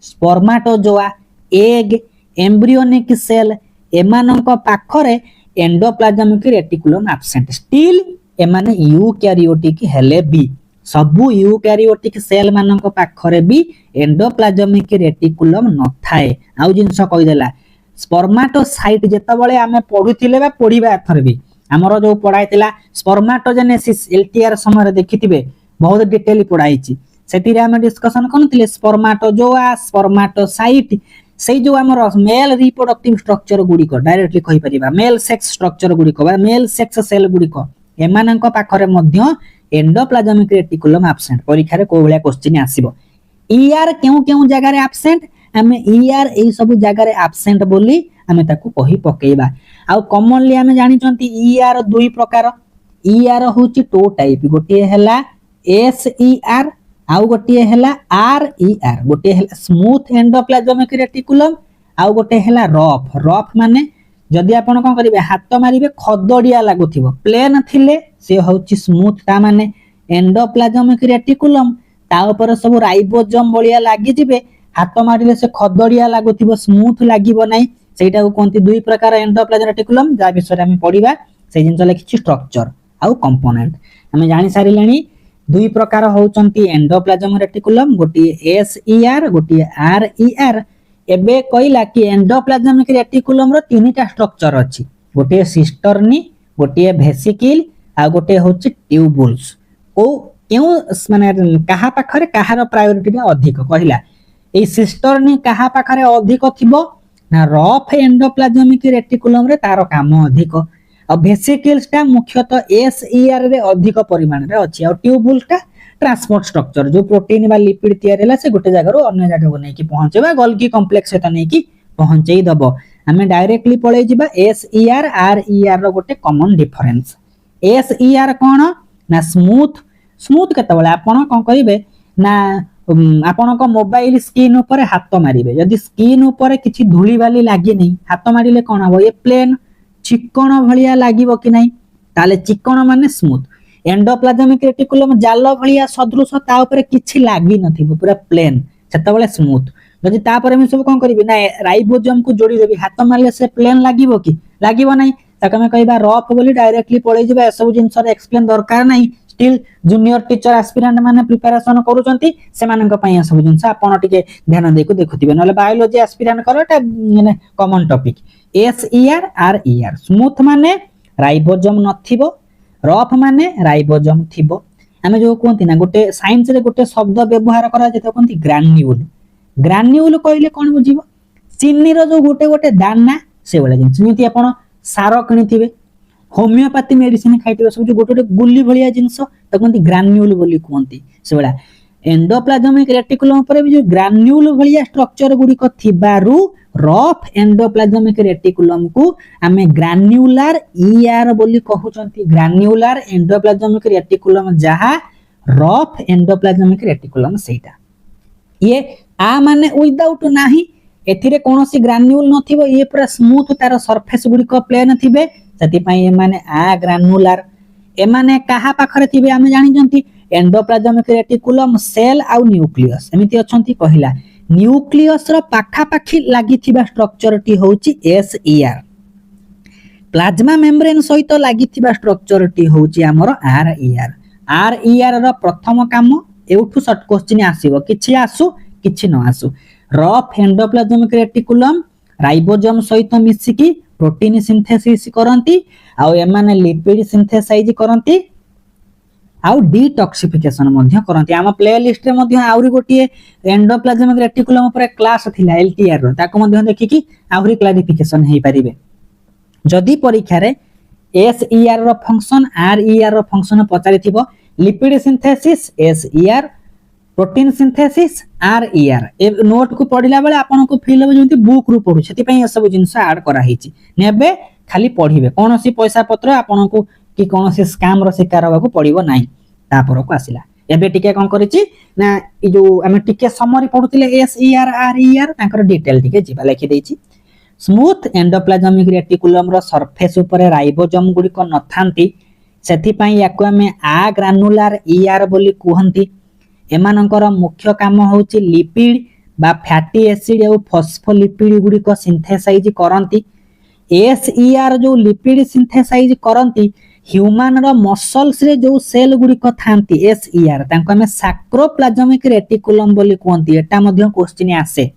spermatozoa egg embryonic cell एमानक पाखरे एंडोप्लाज्मिक रेटिकुलम एब्सेंट स्टिल एमाने यूकैरियोटिक हेले बी सबु यूकैरियोटिक सेल मानक पाखरे भी एंडोप्लाज्मिक रेटिकुलम न थाए आउ जिंस कहि देला स्पर्माटोसाइट जेतबळे आमे पढुथिले बा पढिबा एथर भी हमर जो पढाइतिला स्पर्माटोजेनेसिस एलटीआर समय देखिथिबे बहुत डिटेल पढाइछि सेतिरे आमे डिस्कशन करनथिले स्पर्माटोजोआ स्पर्माटोसाइट सेई जो हमर मेल रिप्रोडक्टिव स्ट्रक्चर गुडी को डायरेक्टली कहि परिबा मेल सेक्स स्ट्रक्चर गुडी को बा मेल सेक्स सेल गुडी को एमानक पाखरे मध्य एंडोप्लाज्मिक रेटिकुलम एब्सेंट परीक्षा रे को भलिया क्वेश्चन आसीबो ईआर केउ जगह रे एब्सेंट हमें ईआर एई सब जगह रे एब्सेंट बोली हमें ताकू कहि पकेइबा आ कॉमनली हमें जानि चंती ईआर दुई प्रकार ईआर होची टू टाइप गोटे हैला एसईआर आउ गोटे हैला आरईआर गोटे हैला स्मूथ एंडोप्लाज्मिक रेटिकुलम आउ गोटे हैला रफ रफ माने जदि आपण कोन करिवे हाथ मारिबे खदडिया लागुथिबो प्लेन थिले से होची स्मूथ ता माने एंडोप्लाज्मिक रेटिकुलम ता ऊपर सब राइबोसोम बलिया लागि जिवे हाथ मारिले से खदडिया लागुथिबो स्मूथ लागिबो नै सेटा को कोनती दुई प्रकार एंडोप्लाज्मिक रेटिकुलम जा विषय हम पढिबा से जिंस लिखिछि स्ट्रक्चर आउ कंपोनेंट हम जानि सारिलेनी दुई प्रकार होचंती एंडोप्लाज्मिक रेटिकुलम गोटी एसईआर गोटी आरईआर एबे कहिला कि एंडोप्लाज्मिक रेटिकुलम रो तीनटा स्ट्रक्चर अछि गोटे सिस्टर्नी गोटे वेसिकल आ गोटे होछि ट्यूबुल्स को केउ माने कहा पाखरे कहार प्रायोरिटी अधिक कहिला ए सिस्टर्नी कहा पाखरे अधिक थिबो ना रफ एंडोप्लाज्मिक रेटिकुलम रे तार काम अधिक आ वेसिकल्स ता मुख्यतः एसईआर रे अधिक परिमाण रे अछि आ ट्यूबुल्स ता ट्रांसपोर्ट स्ट्रक्चर जो प्रोटीन बा लिपिड तयार होला से गोटे जगह रो अन्य जगह को नै कि पहुंचेबा गोल्गी कॉम्प्लेक्स से त नै कि पहुंचेई दबो हमें डायरेक्टली पळै जिबा एसईआर आरईआर रो गोटे कॉमन डिफरेंस एसईआर कोन ना स्मूथ स्मूथ केतबळे आपण कोन कहिबे ना आपण को मोबाइल स्क्रीन ऊपर हाथ मारिबे यदि स्क्रीन ऊपर किछि धूली वाली लागि नै हाथ मारिले कोन हबो ए प्लेन चिकन भलिया लागिबो कि नै ताले चिकन माने स्मूथ एंडोप्लाज्मिक रेटिकुलम जाल भलिया सदृश ता ऊपर किछि लागि नथिबो पूरा प्लेन सेतबळे स्मूथ जदि ता पर हम सब कोन करिबे ना राइबोसोम को जोड़ी देबी हाथ मारले से प्लेन लागिबो कि लागिबो नै ताके हम कहिबा रफ बोली डायरेक्टली पळै जिबा ए सब जिंस रे एक्सप्लेन दरकार नै स्टिल जूनियर टीचर एस्पिरेंट माने प्रिपरेशन करूचंती से मानन पई सब जिंस आपण टिके ध्यान देको देखुथिबे नले बायोलॉजी एस्पिरेंट करो एटा माने common topic SER RER smooth माने राइबोसोम नथिबो रफ माने राइबोसोम थिबो हमें जो कोंती ना गोटे साइंस रे गोटे शब्द व्यवहार करा जेतो कोंती ग्रान्यूल ग्रान्यूल कहले कोन बुझिबो चीनी रो जो गोटे गोटे दाना से वाला जिंस जेति आपण सारो किनिथिबे होमियोपैथी मेडिसिन खाइथिबे सब जो गोटे गोटे गुल्ली भलिया जिंस त कोंती ग्रान्यूल बोली कोंती से वाला एंडोप्लाज्मिक रेटिकुलम पर भी जो ग्रान्यूल भलिया स्ट्रक्चर गुडी को थिबारु रफ एंडोप्लाज्मिक रेटिकुलम को आमे ग्रान्युलर ईआर बोली कहउचंती ग्रान्युलर एंडोप्लाज्मिक रेटिकुलम जहा रफ एंडोप्लाज्मिक रेटिकुलम सेटा ये आ माने विदाउट नाही एथिरे कोनोसी ग्रान्युल नथिबो ये पूरा स्मूथ तार सरफेस गुडी को प्लेन थिबे सती पई ए माने आ ग्रान्युलर ए माने कहा पाखरे थिबे आमे जानि जंती एंडोप्लाज्मिक रेटिकुलम सेल आ न्यूक्लियस एमिति अछंती कहिला न्यूक्लियस रो पाखा पाखी लागि थिबा स्ट्रक्चर टी होची एसईआर प्लाज्मा मेम्ब्रेन सहित लागि थिबा स्ट्रक्चर टी होची हमर आरईआर आरईआर रो प्रथम काम एउठु शॉर्ट क्वेश्चन आसीबो किछि आसु किछि न आसु रफ एंडोप्लाज्मिक रेटिकुलम राइबोसोम सहित मिसिकी प्रोटीन सिंथेसिस करंती आ एमाने लिपिड सिंथेसाइज करंती आउ डिटॉक्सिफिकेशन मध्य करंती आम प्ले लिस्ट रे मध्य आउरी गोटिए एंडोप्लाज्मिक रेटिकुलम ऊपर क्लास थिला एलटीआर रो ताको मध्य देखि कि आउरी क्लारिफिकेशन हेई परिबे जदि परीक्षा रे एसईआर रो फंक्शन आरईआर रो फंक्शन पचारि थिबो lipid synthesis SER protein synthesis RER ए नोट को पढिला बेले आपन को फील हो जंती बुक रू पढु छति पई ए सब जिंस ऐड करा हिची नेबे खाली पढिबे कोनोसी पैसा पत्र आपन को कि कोनोसी स्कैम रो शिकार होबा को पड़िबो नाही तापर को आसिला एबे टिके कोन करिछि ना ई जो हम टिके समरी पढुतिले S E R R E R तांकर डिटेल टिके जिबा लिखि देछि। स्मूथ एंडोप्लाज्मिक रेटिकुलम रो सरफेस ऊपर राइबोसोम गुडी को नथांती सेथि पई याकु हमें आ ग्रानुलार ई आर बोली कुहंती। एमानकर मुख्य काम होछि लिपिड बा फैटी एसिड और फॉस्फोलिपिड गुडी को सिंथेसाइज करंती। एस ई आर जो लिपिड सिंथेसाइज करंती ह्यूमन रो मसल्स रे जो सेल गुडी को थांती एस ई आर तांको हमें सैक्रोप्लाज्मिक रेटिकुलम बोली कुहंती। एटा मध्ये क्वेश्चन आसे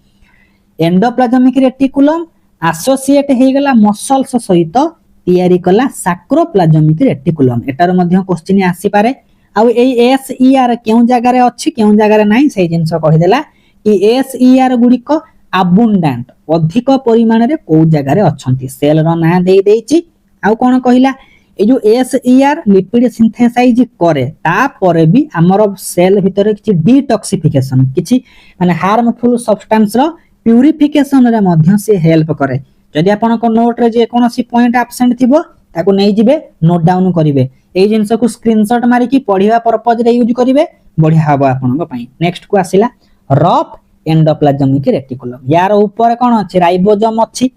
एंडोप्लाज्मिक रेटिकुलम एसोसिएट हे गला मसल्स सहित तयारी कला सैक्रोप्लाज्मिक रेटिकुलम एटार मध्ये क्वेश्चन आसी पारे। आ एई एस ई आर केउ जगह रे अछि केउ जगह रे नाही सेही जिंस कहि देला कि एस ई आर गुडी को अबुंडेंट अधिक परिमाण रे को जगह रे अछंती सेल रो ना देई देछि। आ कोन कहिला ए जो S E R lipid synthesize करे ता परे भी हमर सेल भितर किछि डिटॉक्सिफिकेशन किछि माने हार्मफुल सब्सटेंस रो प्यूरिफिकेशन रे मध्य से हेल्प करे। जदि आपन को नोट रे जे कोनोसी पॉइंट एब्सेंट थिबो ताको नै जिवे नोट डाउन करिवे एई जिंस को स्क्रीनशॉट मारि कि पढिबा पर्पज रे यूज करिवे बढ़िया हबो आपन को पई। नेक्स्ट को आसिला रफ एंडोप्लाज्मिक रेटिकुलम यार ऊपर कोन अछि राइबोसोम अछि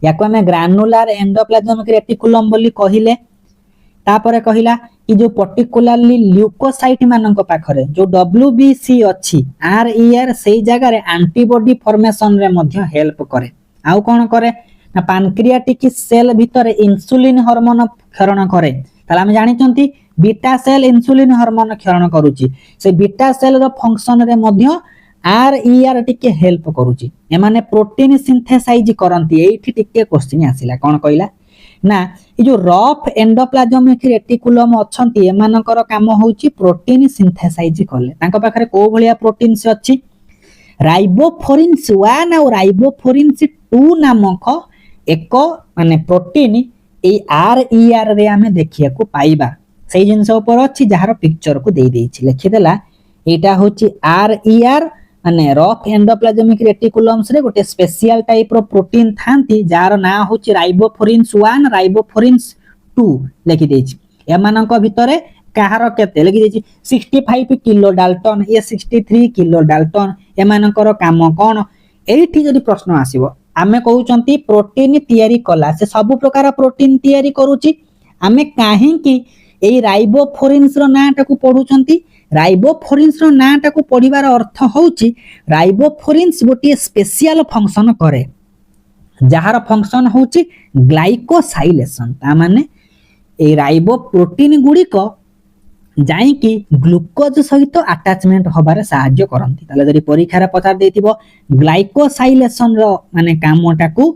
याको हमें ग्रानुलार एंडोप्लाज्मिक रेटिकुलम बोली कहिले। तापरे कहिला कि जो पर्टिकुलरली ल्यूकोसाइट मानक पाखरे जो डब्ल्यूबीसी अछि आरईआर सेही जगह रे एंटीबॉडी फॉर्मेशन रे मध्य हेल्प करे। आउ कोन करे ना पैनक्रियाटिक सेल भितर इंसुलिन हार्मोन क्षरण करे। ताला हम जानि चंती बीटा सेल इंसुलिन हार्मोन क्षरण करूची से बीटा सेल रो फंक्शन रे मध्य आरईआर टिके हेल्प करूची। एमाने प्रोटीन सिंथेसाइज करंती एठी टिके क्वेश्चन आसिला कोन कहिला ना ए जो रफ एंडोप्लाज्मिक रेटिकुलम अछंती एमानकर काम होउची प्रोटीन सिंथेसाइज करले तांको पाखरे को भलिया प्रोटीन से अछि राइबोफोरिन्स 1 और राइबोफोरिन्स 2 नामक एक माने प्रोटीन ए आरईआर रे हमें देखिया को पाइबा सेही जिंस ऊपर अछि जहार पिक्चर को देई देछि लिखि देला एटा होछि आरईआर माने रफ एंडोप्लाज्मिक रेटिकुलम्स रे गोटे स्पेशल टाइप रो प्रोटीन थांती जार ना होछि राइबोफोरिन्स 1 राइबोफोरिन्स 2 लिखि देछि। एमानक भितरे कहार केते लिखि देछि 65 किलो डाल्टन ए 63 किलो डाल्टन एमानकर काम कोन एठी जदि प्रश्न आसीबो आमे कहउचंती प्रोटीन तयारी कला से सब प्रकार प्रोटीन तयारी करूची आमे काहे कि एई राइबोफोरिन्स रो नाटा को पढुचंती राइबोफोरिन्स रो नाटा को पढिबार अर्थ होउची राइबोफोरिन्स गोटे स्पेशल फंक्शन करे जहार फंक्शन होउची ग्लाइकोसाइलेशन ता माने ए राइबो प्रोटीन गुडी को जाई कि ग्लूकोज सहित अटैचमेंट होबारे सहाय्य करंती। ताले जदि परीक्षा रे पचार देथिबो ग्लाइकोसाइलेशन रो माने कामटा को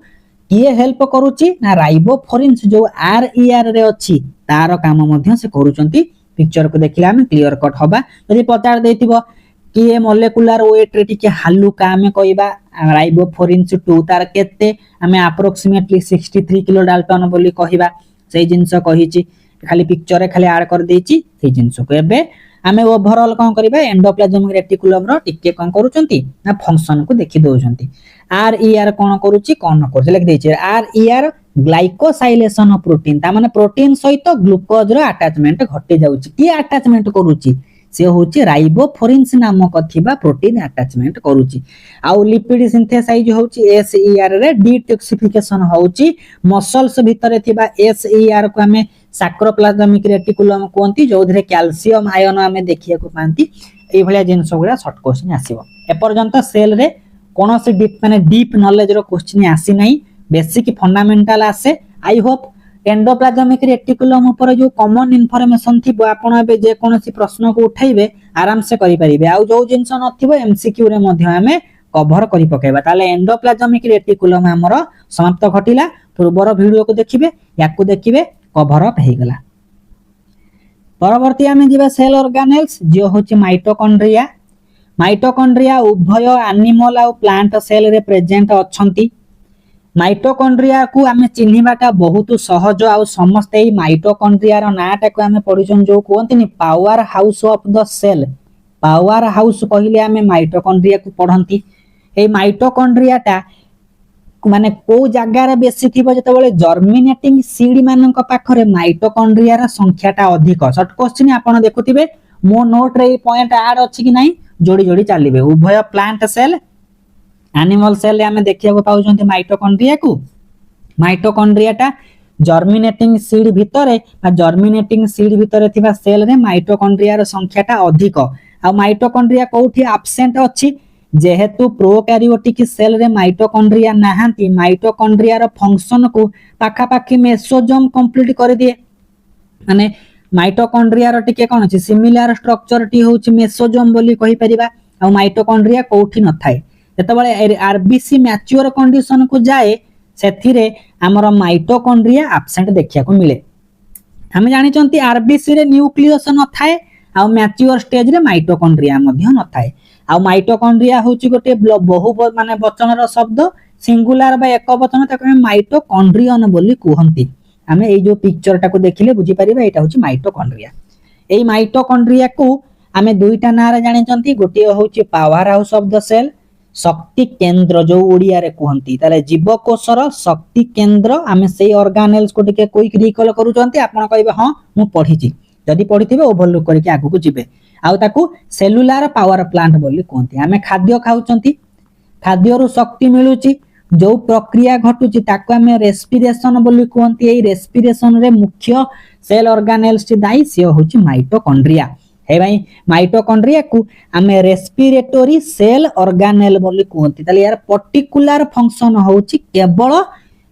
किए हेल्प करूची ना राइबोफोरिन्स जो आरईआर रे अछि तार काम मध्य से करूचंती। पिक्चर को देखिला हम क्लियर कट होबा जदि पचार देथिबो कि ए मोलेकुलर वेट रे टिके हालुका हमें कहबा राइबोफोरिन्स 2 तार केते हमें अप्रोक्सीमेटली 63 किलो डाल्टन बोली कहबा सेही जिंस कहिची खाली पिक्चर रे खाली ऐड कर देछि सेही जिंस को एबे हमें ओवरऑल कोन करबा एंडोप्लाज्मिक रेटिकुलम रो टिके कोन करूचंती ना फंक्शन को देखि दोचंती। आरईआर कोन करूची कोन कर लिख देछि आरईआर ग्लाइकोसाइलेशन ऑफ प्रोटीन ता माने प्रोटीन सहित ग्लूकोज रो अटैचमेंट घटे जाउची की अटैचमेंट करूची से होची राइबोफोरिन्स नामक थिबा प्रोटीन अटैचमेंट करूची। आउ लिपिड सिंथेसाइज होची एसईआर रे डिटॉक्सिफिकेशन होची मसल्स भितरे थिबा एसईआर को हमें सैक्रोप्लाज्मिक रेटिकुलम कोंती जोधरे कैल्शियम आयन हमें देखिया को पांती ए भलिया जिंस गुडा शॉर्ट क्वेश्चन आसीबो। ए पर्यंत सेल रे कोनोसी डीप माने डीप नॉलेज रो क्वेश्चन आसी नाही बेसिक फंडामेंटल आसे। आई होप एंडोप्लाज्मिक रेटिकुलम ऊपर जो कॉमन इंफॉर्मेशन थी आपण एबे जे कोनोसी प्रश्न को उठाइबे आराम से करि परिबे आ जो जिंस नथिबो एमसीक्यू रे मध्ये हमें कवर करि पकेबा। ताले एंडोप्लाज्मिक रेटिकुलम हमरो समाप्त घटिला। पूर्वर वीडियो को देखिबे याकू देखिबे कवर अप हे गला। परवर्ती हमें जिबा सेल ऑर्गेनेल्स जो होची माइटोकॉन्ड्रिया। माइटोकॉन्ड्रिया उभय एनिमल आ प्लांट सेल रे प्रेजेंट अछंती। माइटोकॉन्ड्रिया को आमे चिन्हिबाटा बहुत सहज आ समस्त ए माइटोकॉन्ड्रिया रो नाटा को आमे पढिछन जो कोंतिनी power house of the cell. Power house कहिले आमे माइटोकॉन्ड्रिया को पढंती। ए माइटोकॉन्ड्रियाटा माने को जगह रे बेसी थिबो जतबेले जर्मिनेटिंग सीड मानक पाखरे माइटोकॉन्ड्रिया रा संख्याटा अधिक। शॉर्ट क्वेश्चन आपण देखुथिबे मो नोट रे पॉइंट ऐड अछि कि नहीं जोड़ी जोड़ी चलिबे उभय प्लांट सेल एनिमल सेल आमे देखिया को पाउछंती माइटोकॉन्ड्रिया को माइटोकॉन्ड्रिया टा जर्मिनेटिंग सीड भितरे जर्मिनेटिंग सीड भितरे थिबा सेल रे माइटोकॉन्ड्रिया रो संख्या टा अधिक आ माइटोकॉन्ड्रिया कोठी एब्सेंट अछि जेहेतु प्रोकैरियोटिक सेल रे माइटोकॉन्ड्रिया नाहांती माइटोकॉन्ड्रिया रो फंक्शन को पाखा पाखी मेसोजोम कंप्लीट कर दिए माने माइटोकॉन्ड्रिया रो टिके कोन अछि सिमिलर स्ट्रक्चर टी होछि मेसोजोम बोली कहि परिबा आ माइटोकॉन्ड्रिया कोठी न थाए जेतबळे आरबीसी मैच्योर कंडीशन को जाए सेथिरे हमर माइटोकॉन्ड्रिया एब्सेंट देखिया को मिले हम जानि चंती आरबीसी रे न्यूक्लियस न थाए आ मैच्योर स्टेज रे माइटोकॉन्ड्रिया मध्य न थाए आ माइटोकॉन्ड्रिया होछि गोटे बहु माने वचन रो शब्द सिंगुलर बा एक वचन ताको माइटोकॉन्ड्रियन बोली कहंती हमें ए जो पिक्चर टा को देखिले बुझी परिबा एटा होछि माइटोकॉन्ड्रिया एई माइटोकॉन्ड्रिया को हमें दुईटा नारे जानि चंती गोटे होछि power house of the cell शक्ति केंद्र जो ओडिया रे कहंती ताले जीवकोशर शक्ति केंद्र हमें सेई ऑर्गेनेल्स को टिके क्विक रिकॉल करूचंती आपण कहबे हां मु पढिची जदि पढिथिबे ओवरलुक करके आगु को जिबे आउ ताकू सेलुलर पावर प्लांट बोली कहंती हमें खाद्य खाउचंती खाद्य रु शक्ति मिलुची जो प्रक्रिया घटुची ताकू हमें रेस्पिरेशन बोली कहंती एई रेस्पिरेशन रे मुख्य सेल ऑर्गेनेल्स टी दाई से होची माइटोकॉन्ड्रिया हे भाई माइटोकॉन्ड्रिया को हमें रेस्पिरेटरी सेल ऑर्गेनेल बोली कहंती ताले यार पर्टिकुलर फंक्शन होची केवल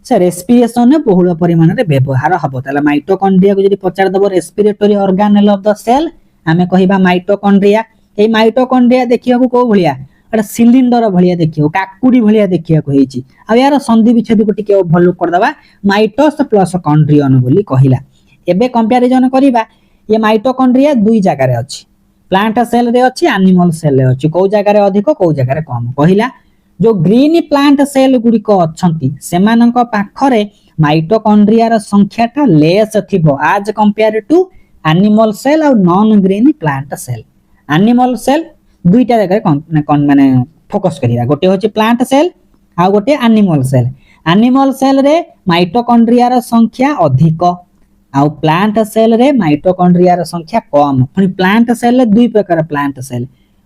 से रेस्पिरेशन ने बहुल परिमाण रे व्यवहार हबो ताले माइटोकॉन्ड्रिया को जदि पचार दबो respiratory organelle of the cell हमें कहिबा माइटोकॉन्ड्रिया ए माइटोकॉन्ड्रिया देखिया को को भलिया एटा सिलिंडर भलिया देखियो काकुडी भलिया देखिया को हेची आ यार संधि विच्छेद को टिके भलो कर दबा माइटोस प्लस कॉन्ड्रियन बोली कहिला एबे कंपैरिजन करिबा ये माइटोकॉन्ड्रिया दुई जगह रे अछि प्लांट सेल रे अछि एनिमल सेल रे अछि को जगह रे अधिक को जगह रे कम कहिला जो ग्रीन प्लांट सेल गुडी को अछंती सेमानक पाखरे माइटोकॉन्ड्रिया रो संख्या टा लेस थिबो आज कंपेयर टू एनिमल सेल और non green plant cell animal cell दुईटा जगह माने फोकस करिया गोटे होछि प्लांट सेल आ गोटे एनिमल सेल रे माइटोकॉन्ड्रिया रो संख्या अधिक आउ प्लांट सेल रे माइटोकॉन्ड्रिया रो संख्या कम पुनी प्लांट सेल रे दुई प्रकार प्लांट सेल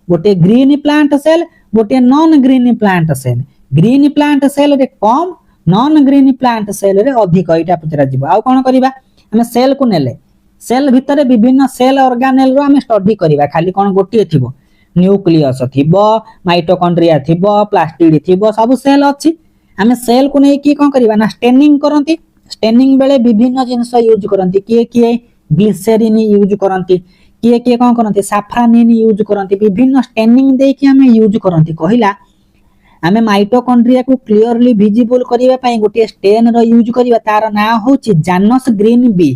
गोटे ग्रीन प्लांट सेल गोटे non green plant cell green plant cell रे कम नॉन ग्रीन प्लांट सेल रे अधिक एटा पचरा जिवो आउ कोन करिबा हम सेल को नेले सेल भितरे विभिन्न सेल ऑर्गेनेल रो हम स्टडी करिबा खाली कोन गोटे थिबो न्यूक्लियस थिबो माइटोकॉन्ड्रिया थिबो प्लास्टिड थिबो सब सेल अछि हम सेल को नै की कोन करिबा ना स्टेनिंग करंती स्टेनिंग बेले विभिन्न जिंस यूज करंती किए ग्लिसरीन यूज करंती किए कोन करंती साफ्रानिन यूज करंती विभिन्न स्टेनिंग दे कि हम यूज करंती कहिला हमें माइटोकॉन्ड्रिया को क्लियरली विजिबल करिवा पई गोटे स्टेन रो यूज करिवा तार ना होची जानस ग्रीन बी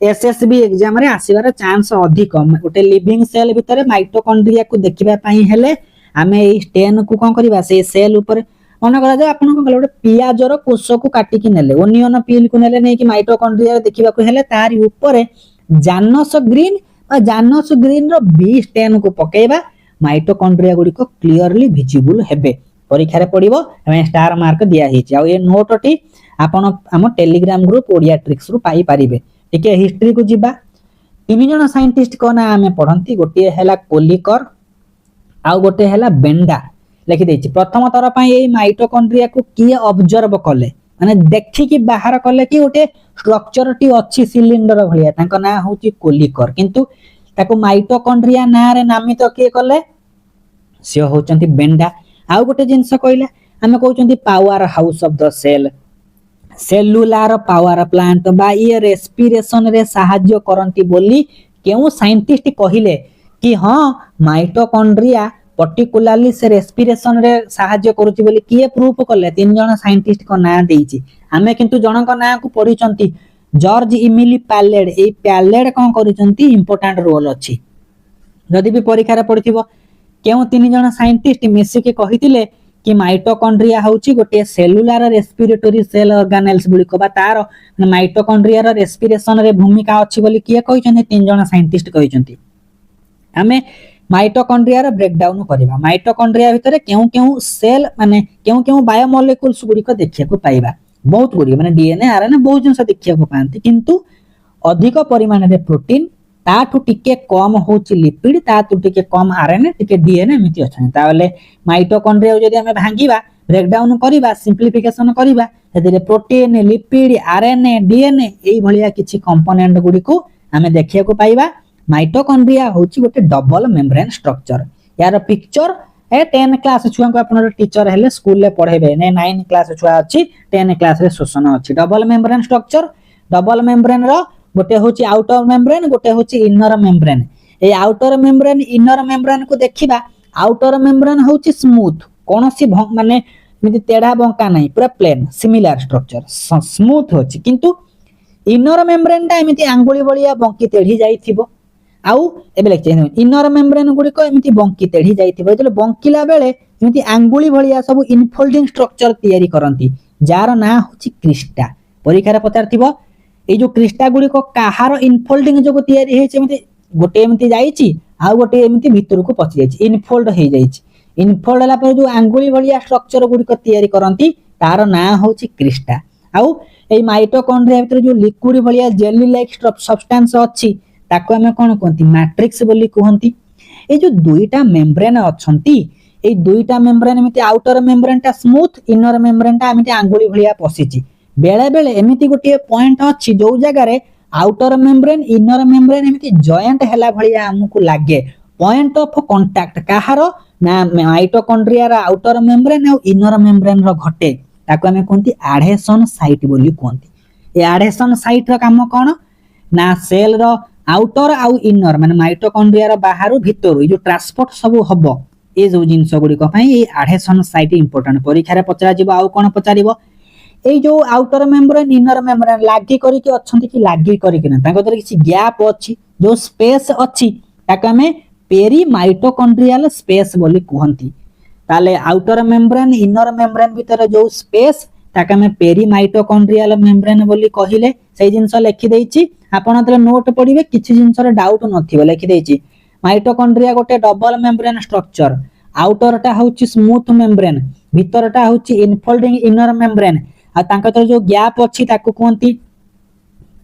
एसएसबी एग्जाम रे आसीबार चांस अधिक गोटे लिविंग सेल भितरे माइटोकॉन्ड्रिया को देखिबा पई हेले हमें ए स्टेन को कोन करिवा से सेल ऊपर मन करा जाय आपन को गोटे पियाजर कोष को काटी कि नेले ओनियन पील को नेले नै कि माइटोकॉन्ड्रिया देखिबा को हेले तारी ऊपर जानस ग्रीन रो बी स्टेन को पकेबा माइटोकॉन्ड्रिया गुडी को क्लियरली विजिबल हेबे परीक्षा रे पडिबो हम स्टार मार्क दिया हिची आ ए नोट टी आपन हम टेलीग्राम ग्रुप ओडिया ट्रिक्स रु पाई परिबे टिके हिस्ट्री को जिबा तीन जण साइंटिस्ट को ना हमें पढंती गोटे हैला कोलिकर आ गोटे हैला बेंडा लिखि देछि प्रथम तर पई ए माइटोकॉन्ड्रिया को किए ऑब्जर्व कले माने देखि कि बाहर कले कि गोटे स्ट्रक्चर टी अछि सिलिंडर भलिया तांको ना होछि कोलिकर किंतु ताको माइटोकॉन्ड्रिया ना रे नामित किए कले से होचंती बेंडा आ गोटे जिंस कहला हमें कहउचंती power house of the cell cellular power plant बा ये रेस्पिरेशन रे सहाय्य करंती बोली केउ साइंटिस्ट कहिले कि हां माइटोकॉन्ड्रिया पर्टिकुलरली से रेस्पिरेशन रे सहाय्य करूची बोली किए प्रूफ करले तीन जण साइंटिस्ट को नाम देइची हमें किंतु जण को नाम को पढिचंती जॉर्ज इमिली पैलेड ए पैलेड कोन करिचंती इंपोर्टेंट रोल अछि जदि भी परीक्षा रे पढिथिबो केउ तीन जण साइंटिस्ट मिसी के कहितिले कि माइटोकॉन्ड्रिया होची गोटे सेलुलर रेस्पिरेटरी सेल ऑर्गेनेल्स बुली को बा तार माइटोकॉन्ड्रिया रो रेस्पिरेशन रे भूमिका अछि बोली किए कहिचंती तीन जण साइंटिस्ट कहिचंती हमें माइटोकॉन्ड्रिया रो ब्रेकडाउन करबा माइटोकॉन्ड्रिया भितरे केउ सेल माने केउ बायोमोलेक्युल्स गुडी को देखिया को पाइबा बहुत गुडी माने डीएनए आरएनए बहुत जिंस देखिया को पांती किंतु अधिक परिमाण रे प्रोटीन ताठू टिके कम होची लिपिड ताठू टिके कम आरएनए टिके डीएनए एमिति अछन ताले माइटोकॉन्ड्रिया जदि हमें भांगीबा ब्रेक डाउन करिबा सिंप्लिफिकेशन करिबा हेदिरे प्रोटीन लिपिड आरएनए डीएनए एई भलिया किछि कंपोनेंट गुडी को हमें देखिया को पाइबा माइटोकॉन्ड्रिया होची गोटे डबल मेम्ब्रेन स्ट्रक्चर यार पिक्चर ए 10 क्लास छुआ को अपन टीचर हेले स्कूल ले पढेबे ने 9 क्लास छुआ अछि 10 क्लास रे शोषण अछि double membrane structure double membrane रो गोटे होची आउटर मेम्ब्रेन गोटे होची इनर मेम्ब्रेन ए आउटर मेम्ब्रेन इनर मेम्ब्रेन को देखिबा आउटर मेम्ब्रेन होची स्मूथ कोनोसी माने मिति तेढा बंका नाही पूरा प्लेन सिमिलर स्ट्रक्चर स्मूथ होची किंतु इनर मेम्ब्रेन टा एमिति आंगुली बलिया बंकी तेढी जाईथिबो आउ एबे लेखचे इनर मेम्ब्रेन गुडी को एमिति बंकी तेढी जाईथिबो एतले बंकीला बेले एमिति आंगुली बलिया सब इनफोल्डिंग स्ट्रक्चर तयारी करंती जार ना होची क्रिस्टा परीक्षा रे पचारथिबो ए जो क्रिस्टा गुडी को काहार इनफोल्डिंग जो तयारी हेछि एमिति गोटे एमिति जाईछि आ गोटे एमिति भितर को पचि जाईछि इनफोल्ड हे जाईछि इनफोल्ड हला पर जो आंगुली बलिया स्ट्रक्चर गुडी को तयारी करंती तार ना होची क्रिस्टा आउ ए माइटोकॉन्ड्रिया भितर जो liquid Ballia jelly like substance अछि ताको हमें कोन कहंती मैट्रिक्स बोली कहंती ए जो दुईटा मेम्ब्रेन अछंती ए दुईटा मेम्ब्रेन एमिति आउटर मेम्ब्रेन टा स्मूथ इनर मेम्ब्रेन टा एमिति आंगुली भलिया पसिछि बेले बेले एमिति गोटे पॉइंट अछि जो जगह रे outer membrane inner membrane joint जॉइंट हैला भलिया हमकु लागे पॉइंट ऑफ कांटेक्ट काहारो ना माइटोकॉन्ड्रिया रा आउटर मेम्ब्रेन और इनर मेम्ब्रेन रो घटे ताको हमें कहंती एडहेशन साइट बोली कहंती ए एडहेशन साइट रो काम कोन ना सेल रो आउटर आउ इनर माने माइटोकॉन्ड्रिया रो बाहरु भितर जो ट्रांसपोर्ट सब हबो ए जो जिंस गुडी को पई ए एडहेशन साइट इंपोर्टेंट परीक्षा रे पचरा जिवो आउ कोन पचारिबो ए जो आउटर मेम्ब्रेन इनर मेम्ब्रेन लागी करी के अछंती कि लागी करी के ना ताको तरे किछि गैप अछि जो स्पेस अछि ताको हमें पेरी माइटोकॉन्ड्रियल स्पेस बोली कहंती ताले आउटर मेम्ब्रेन इनर मेम्ब्रेन भीतर जो स्पेस ताके हमें पेरी माइटोकॉन्ड्रियल मेम्ब्रेन बोली कहिले सेही जिंस लिखि देइछि आपण तले नोट पढिबे किछि जिंस रे डाउट नथिबो लिखि देइछि माइटोकॉन्ड्रिया गोटे डबल मेम्ब्रेन स्ट्रक्चर आउटर टा होछि स्मूथ मेम्ब्रेन भीतर टा होछि इनफोल्डिंग इनर मेम्ब्रेन आ तांका तो जो गैप अछि ताको कोंती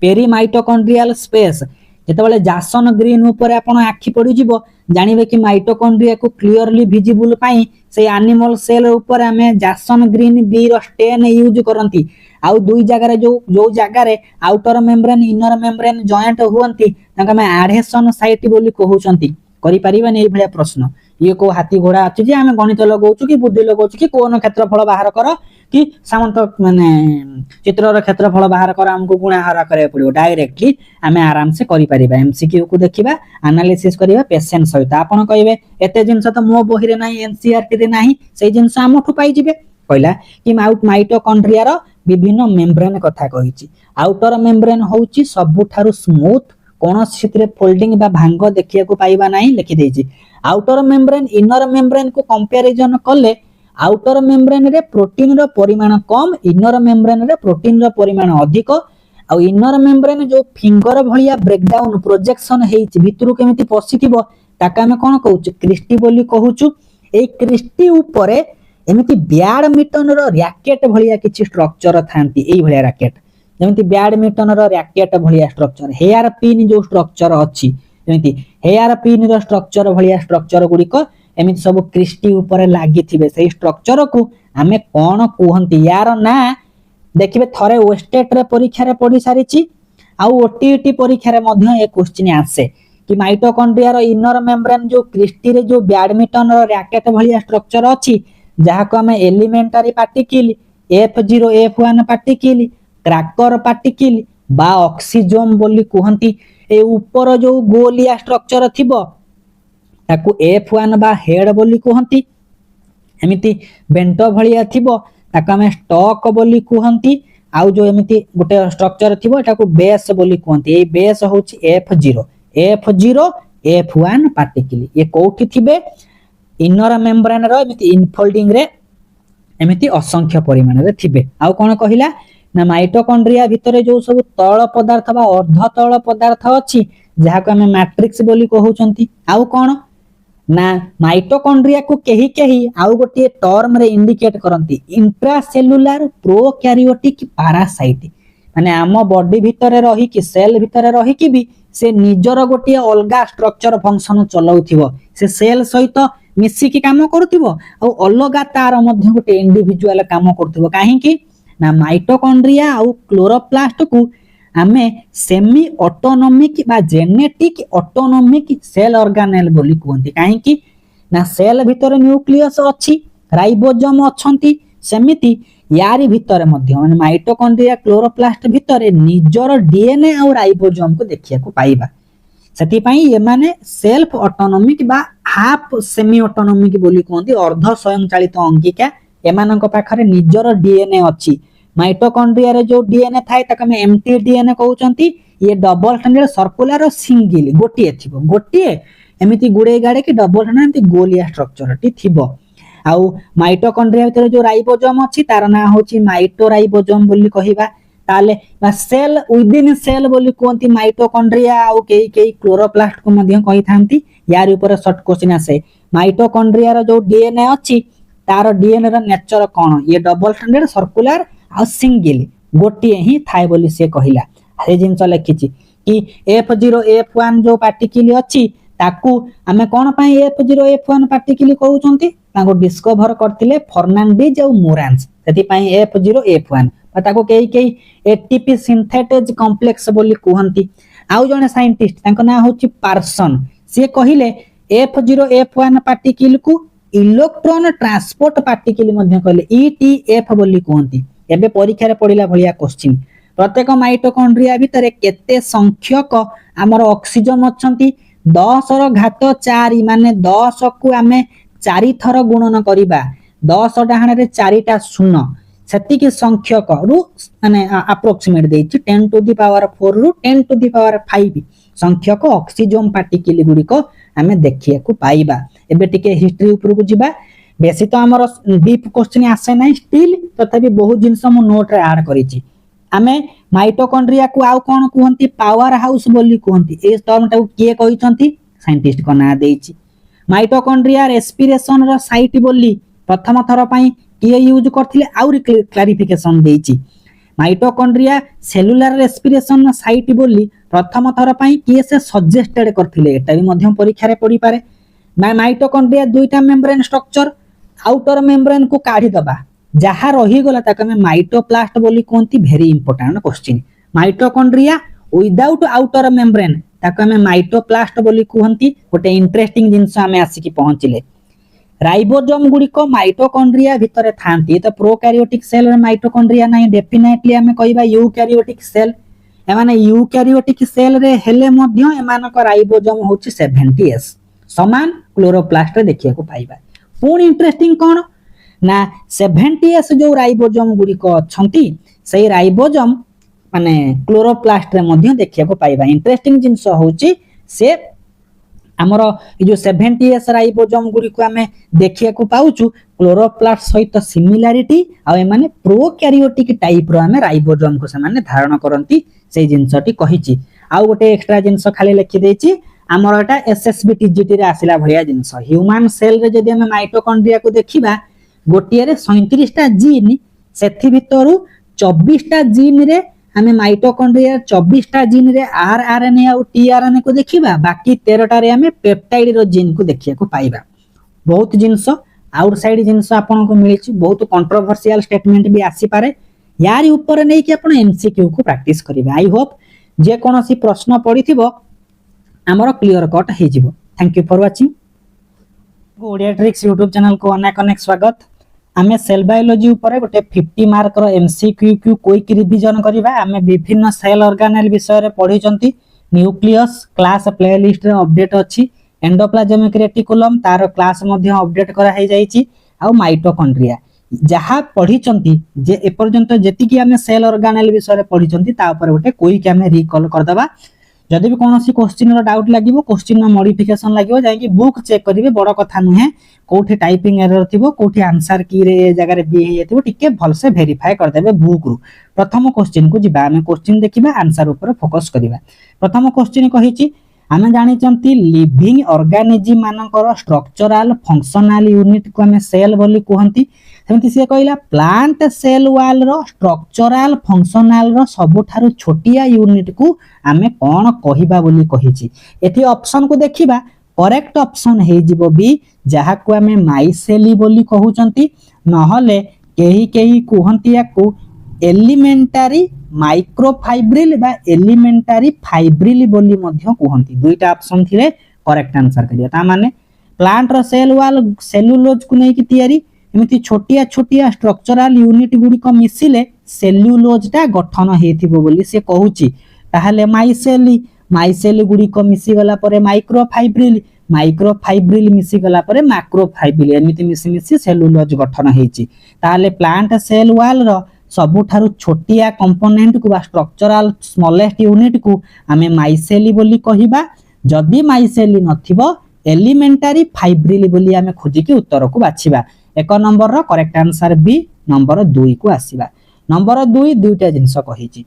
पेरी माइटोकॉन्ड्रियल स्पेस जेतेबेले जासन ग्रीन ऊपर आपण आखि पड़ी जिवो जानिबे कि माइटोकॉन्ड्रिया को क्लियरली विजिबल पाई से एनिमल सेल ऊपर हमें जासन ग्रीन बी रो स्टेन यूज करंती आउ दुई जगह रे जो जगह रे outer membrane inner membrane joint हुवंती ताका में एडहेशन साइट बोली कहउचंती करि परिबा नै भलिया प्रश्न ये को हाथी घोड़ा अछि जे हमें गणित लगाउछु कि बुद्धि लगाउछु कि कोन क्षेत्रफल बाहर कर कि सामंत माने चित्र रो क्षेत्रफल बाहर कर हमको गुणा हरा करे पड़ियो डायरेक्टली हमें आराम से करि परिबा एमसीक्यू को देखिबा एनालिसिस करिबा पेशेंस सहित आपण कहबे एते जिंस तो मो बही रे नाही एनसीईआरटी रे नाही सेही जिंस हमठु पाई जिवे कहला कि माइटोकॉन्ड्रिया रो विभिन्न मेम्ब्रेन कथा कहिछि आउटर मेम्ब्रेन होउछि सबुठारु स्मूथ कोनोसी रे फोल्डिंग बा भांग देखिया को पाइबा नाही लिखि देछि आउटर मेम्ब्रेन इनर मेम्ब्रेन को कंपैरिजन करले आउटर मेम्ब्रेन रे प्रोटीन रो परिमाण कम इनर मेम्ब्रेन रे प्रोटीन रो परिमाण अधिक आ इनर मेम्ब्रेन जो फिंगर भलिया ब्रेकडाउन प्रोजेक्शन हेछि भितरु केमिति पसिथिबो ताका हम कोन कहउछु क्रिस्टी बोली कहउछु ए क्रिस्टी ऊपर एमिति बैडमिंटन रो रैकेट भलिया किछि स्ट्रक्चर थांती एई भलिया रैकेट जेमिति बैडमिंटन रो रैकेट भलिया स्ट्रक्चर हेयर पिन जो स्ट्रक्चर अछि जेमिति हेयर पिन रो स्ट्रक्चर भलिया स्ट्रक्चर गुडी को एमिति सब क्रिस्टी ऊपर लागि थिबे सेही स्ट्रक्चर को हमें कोन कहंती यार ना देखिबे थरे वेस्टेट रे परीक्षा रे पढी सारिछि आ ओटीटी परीक्षा रे मध्य ए क्वेश्चन आसे कि माइटोकॉन्ड्रिया रो इनर मेम्ब्रेन जो क्रिस्टी रे जो बैडमिंटन रो रैकेट भलिया स्ट्रक्चर अछि जहा को हमें elementary particle F0 F1 particle cracker particle बा ऑक्सीजोम बोली कहंती ए ऊपर जो गोलिया स्ट्रक्चर थिबो ताकू F1 बा हेड बोली कहंती एमिति बेंटो भलिया थिबो ताका में स्टॉक बोली कहंती आउ जो एमिति गोटे स्ट्रक्चर थिबो ताकू बेस बोली कहंती ए बेस होछि F0 F1 पार्टिकल ये कोठी थिबे इनर मेम्ब्रेन रो एमिति इनफोल्डिंग रे एमिति असंख्य परिमाण रे थिबे आउ कोन कहिला ना माइटोकॉन्ड्रिया भितरे जो सब तळ पदार्थ बा अर्ध तळ पदार्थ अछि जहा को हमें मैट्रिक्स बोली कहउचंती आउ कोन ना माइटोकॉन्ड्रिया को केही आउ गोटे टर्म रे इंडिकेट करंती इंट्रासेलुलर प्रोकैरियोटिक पैरासाइट माने आम बॉडी भितरे रही कि सेल भितरे रही कि भी से निजर गोटे अलगा स्ट्रक्चर फंक्शन चलाउथिबो से सेल सहित मिसिकी काम करुथिबो आ अलगा तार मध्ये गोटे इंडिविजुअल काम करुथिबो काहेकि ना माइटोकॉन्ड्रिया आ क्लोरोप्लास्ट को आमे सेमी ऑटोनोमिक बा जेनेटिक ऑटोनोमिक सेल ऑर्गेनेल बोली कहंती काहेकि ना सेल भितर न्यूक्लियस अछि राइबोसोम अछंती सेमिति यारी भितर मध्ये माने माइटोकॉन्ड्रिया क्लोरोप्लास्ट भितर निजर डीएनए और राइबोसोम को देखिया को पाइबा सेति पई ये माने सेल्फ ऑटोनोमिक बा हाफ सेमी ऑटोनोमिक बोली कहंती अर्ध स्वयंचालित अंगिका एमानक पाखरे निजर डीएनए अछि माइटोकॉन्ड्रिया रे जो डीएनए थाए ताके हम एम्प्टी डीएनए कहउचंती ये डबल स्टैंडर्ड सर्कुलर और सिंगल गोटिए थिबो गोटिए एमिति गुडे गाडे कि डबल स्टैंडर्ड एमिति गोलिया स्ट्रक्चर टी थिबो आउ माइटोकॉन्ड्रिया भितर जो राइबोसोम अछि तार ना होची माइटोराइबोसोम बोली कहिबा ताले बा सेल विदिन सेल बोली कोंती माइटोकॉन्ड्रिया आउ केई क्लोरोप्लास्ट को मध्य कहि थांती यार ऊपर शॉर्ट क्वेश्चन आसे माइटोकॉन्ड्रिया रो जो डीएनए अछि तार डीएनए रो नेचर कोन ये डबल स्टैंडर्ड सर्कुलर आ सिंगल गोटिए ही थाए बोली से कहिला से जिंस लिखिछि कि F0 F1 जो पार्टिकल अछि ताकू हमें कोन पई F0 F1 पार्टिकल कहउचंती ताको डिस्कवर करथिले फर्नांडीज और मोरान्स सेति पई F0 F1 ताको केई एटीपी सिंथेटेज कॉम्प्लेक्स बोली कहंती आउ जने साइंटिस्ट ताको ना होछि पार्सन से कहिले F0 F1 पार्टिकल को इलेक्ट्रॉन ट्रांसपोर्ट पार्टिकल मध्ये कहले ETF बोली कहंती एबे परीक्षा रे पढिला भलिया क्वेश्चन प्रत्येक माइटोकॉन्ड्रिया भितर केते संख्यक हमर ऑक्सीजन अछंती 10 रो घात 4 माने 10 को हमें 4 थर गुणन करिबा 10 डाहण रे 4 टा शून्य सेति के संख्यक रु माने अप्रोक्सीमेट देछि 10 टू द पावर 4 रु 10 टू द पावर 5 संख्यक ऑक्सीजन पार्टिकल गुडी को हमें देखिया को पाइबा एबे टिके हिस्ट्री ऊपर को जिबा बेसी तो हमर डीप क्वेश्चन आसे नै स्टिल तथापि बहुत जिंस मु नोट रे ऐड करिछि आमे माइटोकॉन्ड्रिया को आउ कोन कहंती पावर हाउस बोली कहंती ए टर्म टा के कहिसंती साइंटिस्ट को ना देछि माइटोकॉन्ड्रिया रेस्पिरेशन रो साइट बोली प्रथम थर पई के यूज करथिले आउरी क्लैरिफिकेशन देछि माइटोकॉन्ड्रिया सेलुलर रेस्पिरेशन साइट बोली प्रथम थर पई के से सजेस्टेड करथिले एटा भी मध्यम परीक्षा रे पड़ी पारे माइटोकॉन्ड्रिया दुईटा मेम्ब्रेन स्ट्रक्चर आउटर मेम्ब्रेन को काढी दबा जहा रही गला ताके में माइटोप्लास्ट बोली कोंती very important question mitochondria without outer membrane ताके में माइटोप्लास्ट बोली कहंती गोटे इंटरेस्टिंग जिंस हमें आसी की पहुंचले राइबोसोम गुडी को माइटोकॉन्ड्रिया भितरे थांती तो प्रोकैरियोटिक सेल रे माइटोकॉन्ड्रिया नहीं डेफिनेटली हमें कहबा यूकैरियोटिक सेल एमाने यूकैरियोटिक सेल रे हेले मध्य एमानक राइबोसोम होची 70s समान क्लोरोप्लास्ट रे देखिया को पाइबा पूर्ण इंटरेस्टिंग कोन ना 70s जो राइबोसोम गुडी को अछंती सेही राइबोसोम माने क्लोरोप्लास्ट रे मध्य देखिया को पाइबा इंटरेस्टिंग जिंस होची से हमर जो 70s राइबोसोम गुडी को हमें देखिया को पाउचु क्लोरोप्लास्ट सहित सिमिलरिटी आ माने प्रोकैरियोटिक टाइप रो हमें राइबोसोम को से माने धारण करंती से जिंसटी कहिची आ गोटे एक्स्ट्रा जिंस खाली लिखि देछि हमर एटा एसएसबी टीजीटी रे आसिला भलिया जिंस ह्यूमन सेल रे जदी हम माइटोकॉन्ड्रिया को देखिबा गोटिए रे 37 टा जीन सेथि भितरु 24 टा जीन रे हमें माइटोकॉन्ड्रिया 24 टा जीन रे आरआरएनए और टीआरएनए को देखिबा बाकी 13 टा रे हमें पेप्टाइड रो जीन को देखिया को पाइबा बहुत जिंस आउटसाइड जिंस आपन को मिलिछि बहुत कंट्रोवर्शियल स्टेटमेंट भी आसी पारे यार ऊपर नै कि आपन एमसीक्यू को प्रैक्टिस करिबा आई होप जे कोनोसी प्रश्न पडिथिबो हमरो क्लियर कट हे जिवो thank you for watching Odia tricks YouTube channel को अनेक अनेक स्वागत आमे सेल बायोलॉजी ऊपर गोटे 50 मार्क रो एमसीक्यू क्यू क्विक रिवीजन करिबा आमे विभिन्न सेल ऑर्गेनेल विषय रे पढिचंती न्यूक्लियस क्लास प्लेलिस्ट रे अपडेट अछि एंडोप्लाज्मिक रेटिकुलम तार क्लास मध्ये अपडेट करा हे जाईची आ माइटोकॉन्ड्रिया जहा पढिचंती जे ए पर्यंत जेति कि आमे सेल ऑर्गेनेल विषय रे पढिचंती ता ऊपर गोटे क्विक आमे रिकॉल कर दबा जदि भी कोनोसी क्वेश्चन रो डाउट लागिवो क्वेश्चन नो मॉडिफिकेशन लागिवो जाय कि बुक चेक करिवे बड़ कथा नुहे कोठी टाइपिंग एरर थिबो कोठी आंसर की रे जगह रे बी हे थिबो टिके भल से वेरीफाई कर देबे बुक रु प्रथम क्वेश्चन को जिबा हमें क्वेश्चन देखिबा आंसर ऊपर फोकस करिबा प्रथम क्वेश्चन कहिछि हमें जानि चंती लिविंग ऑर्गेनिज्म मानकर स्ट्रक्चरल फंक्शनल यूनिट को हमें सेल बोली कहंती सेमती सी कहला प्लांट सेल वाल रो स्ट्रक्चरल फंक्शनल रो सबुठारु छोटिया यूनिट को आमे कोन कहिबा बोली कहिछि। एथि ऑप्शन को देखिबा करेक्ट ऑप्शन हे जिवो बी जहा को आमे माइसेली बोली कहउचंती नहले केही केही कुहंती याकू एलिमेंटारी माइक्रोफाइब्रिल बा एलिमेंटारी फाइब्रिल बोली मध्य कुहंती। दुईटा ऑप्शन थिले करेक्ट आंसर करिया। ता माने प्लांट रो सेल वाल सेलुलोज को नै कि तयारी एमिति छोटिया छोटिया स्ट्रक्चरल यूनिट गुडी को मिसिले सेल्युलोज टा गठन हेथिबो बोली से कहूची। ताहाले माइसेली गुडी को मिसी गला परे माइक्रोफाइब्रिल मिसी गला परे मैक्रोफाइब्रिल एमिति मिसी मिसी सेलुलोज गठन हेची। ताहाले प्लांट सेल वाल रो सबुठारु छोटिया कंपोनेंट को बा स्ट्रक्चरल स्मॉलेस्ट यूनिट को आमे माइसेली बोली कहिबा। जदि माइसेली नथिबो एलिमेंटारी फाइब्रिल बोली आमे खोजी के उत्तर को बाछिबा। एक नंबर रो करेक्ट आंसर बी नंबर 2 को आसीबा। नंबर 2 दुईटा जिंस कहिची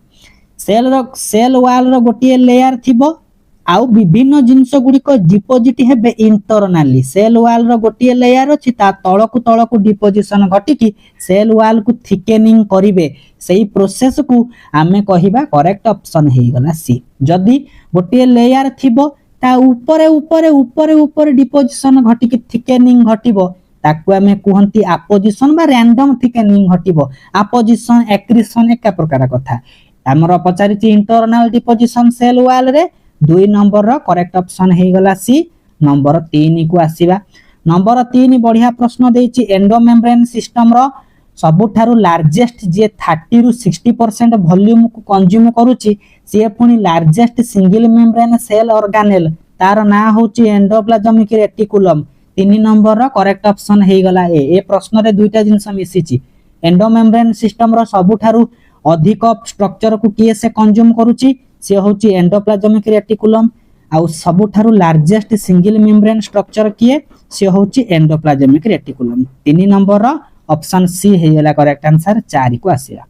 सेल वाल रो गोटिए लेयर थिबो आउ विभिन्न जिंस गुडी को डिपोजिट हेबे इंटरनली। सेल वाल रो गोटिए लेयर अछि ता तळकु डिपोजिशन घटी की सेल वाल को थिकेनिंग करिवे सेही प्रोसेस को आमे कहिबा करेक्ट ऑप्शन हे गला सी। जदी गोटिए लेयर थिबो ता ऊपर डिपोजिशन घटी की थिकेनिंग घटिबो ताकू आमे कुहंती अपोजिशन बा रैंडम थिकेनिंग घटिबो। अपोजिशन एक्रिशन एका प्रकार कथा हमर पचारिची इंटरनल डिपोजिशन सेल वाल रे 2 नंबर रो करेक्ट ऑप्शन हे गला सी। नंबर 3 को आसीबा। नंबर 3 बढ़िया प्रश्न देछि एंडोमेम्ब्रेन सिस्टम रो सबुठारु लार्जेस्ट जे 30 रु 60% वॉल्यूम को कंज्यूम करूची से पुनी largest single membrane cell organelle तार ना होची एंडोप्लाज्मिक रेटिकुलम। 3 नंबर रो करेक्ट ऑप्शन हे गला ए प्रश्न रे दुईटा जिंस मिसिची। एंडोमेम्ब्रेन सिस्टम रो सबुठारु अधिक स्ट्रक्चर को किए से कंज्यूम करूची से होची एंडोप्लाज्मिक रेटिकुलम आउ सबुठारु लार्जेस्ट सिंगल मेम्ब्रेन स्ट्रक्चर किए से होची एंडोप्लाज्मिक रेटिकुलम। 3 नंबर रो ऑप्शन सी हे गला करेक्ट आंसर 4 को आसीला।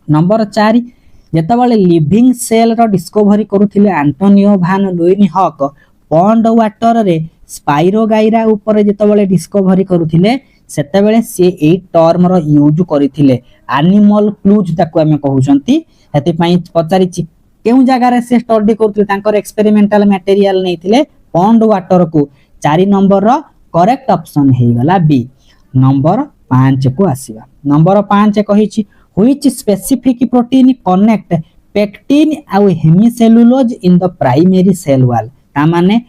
नंबर 4 जेतबले लिविंग सेल रो डिस्कवरी करूथिले Antonie van Leeuwenhoek pond water रे स्पाइरोगाइरा ऊपर जेतबले डिस्कवरी करूथिले सेतबेले से ए टर्म रो यूज करिथिले एनिमल क्लूज ताको हमें कहउचंती। हेति पई पचारिची केउ जगह रे से स्टडी करथिले तांकर एक्सपेरिमेंटल मटेरियल नैथिले पॉन्ड वाटर को। 4 नंबर रो करेक्ट ऑप्शन हे गला बी। नंबर 5 को आसीबा। नंबर 5 कहिची which specific protein connect pectin आउ hemicellulose in the primary cell wall. ता माने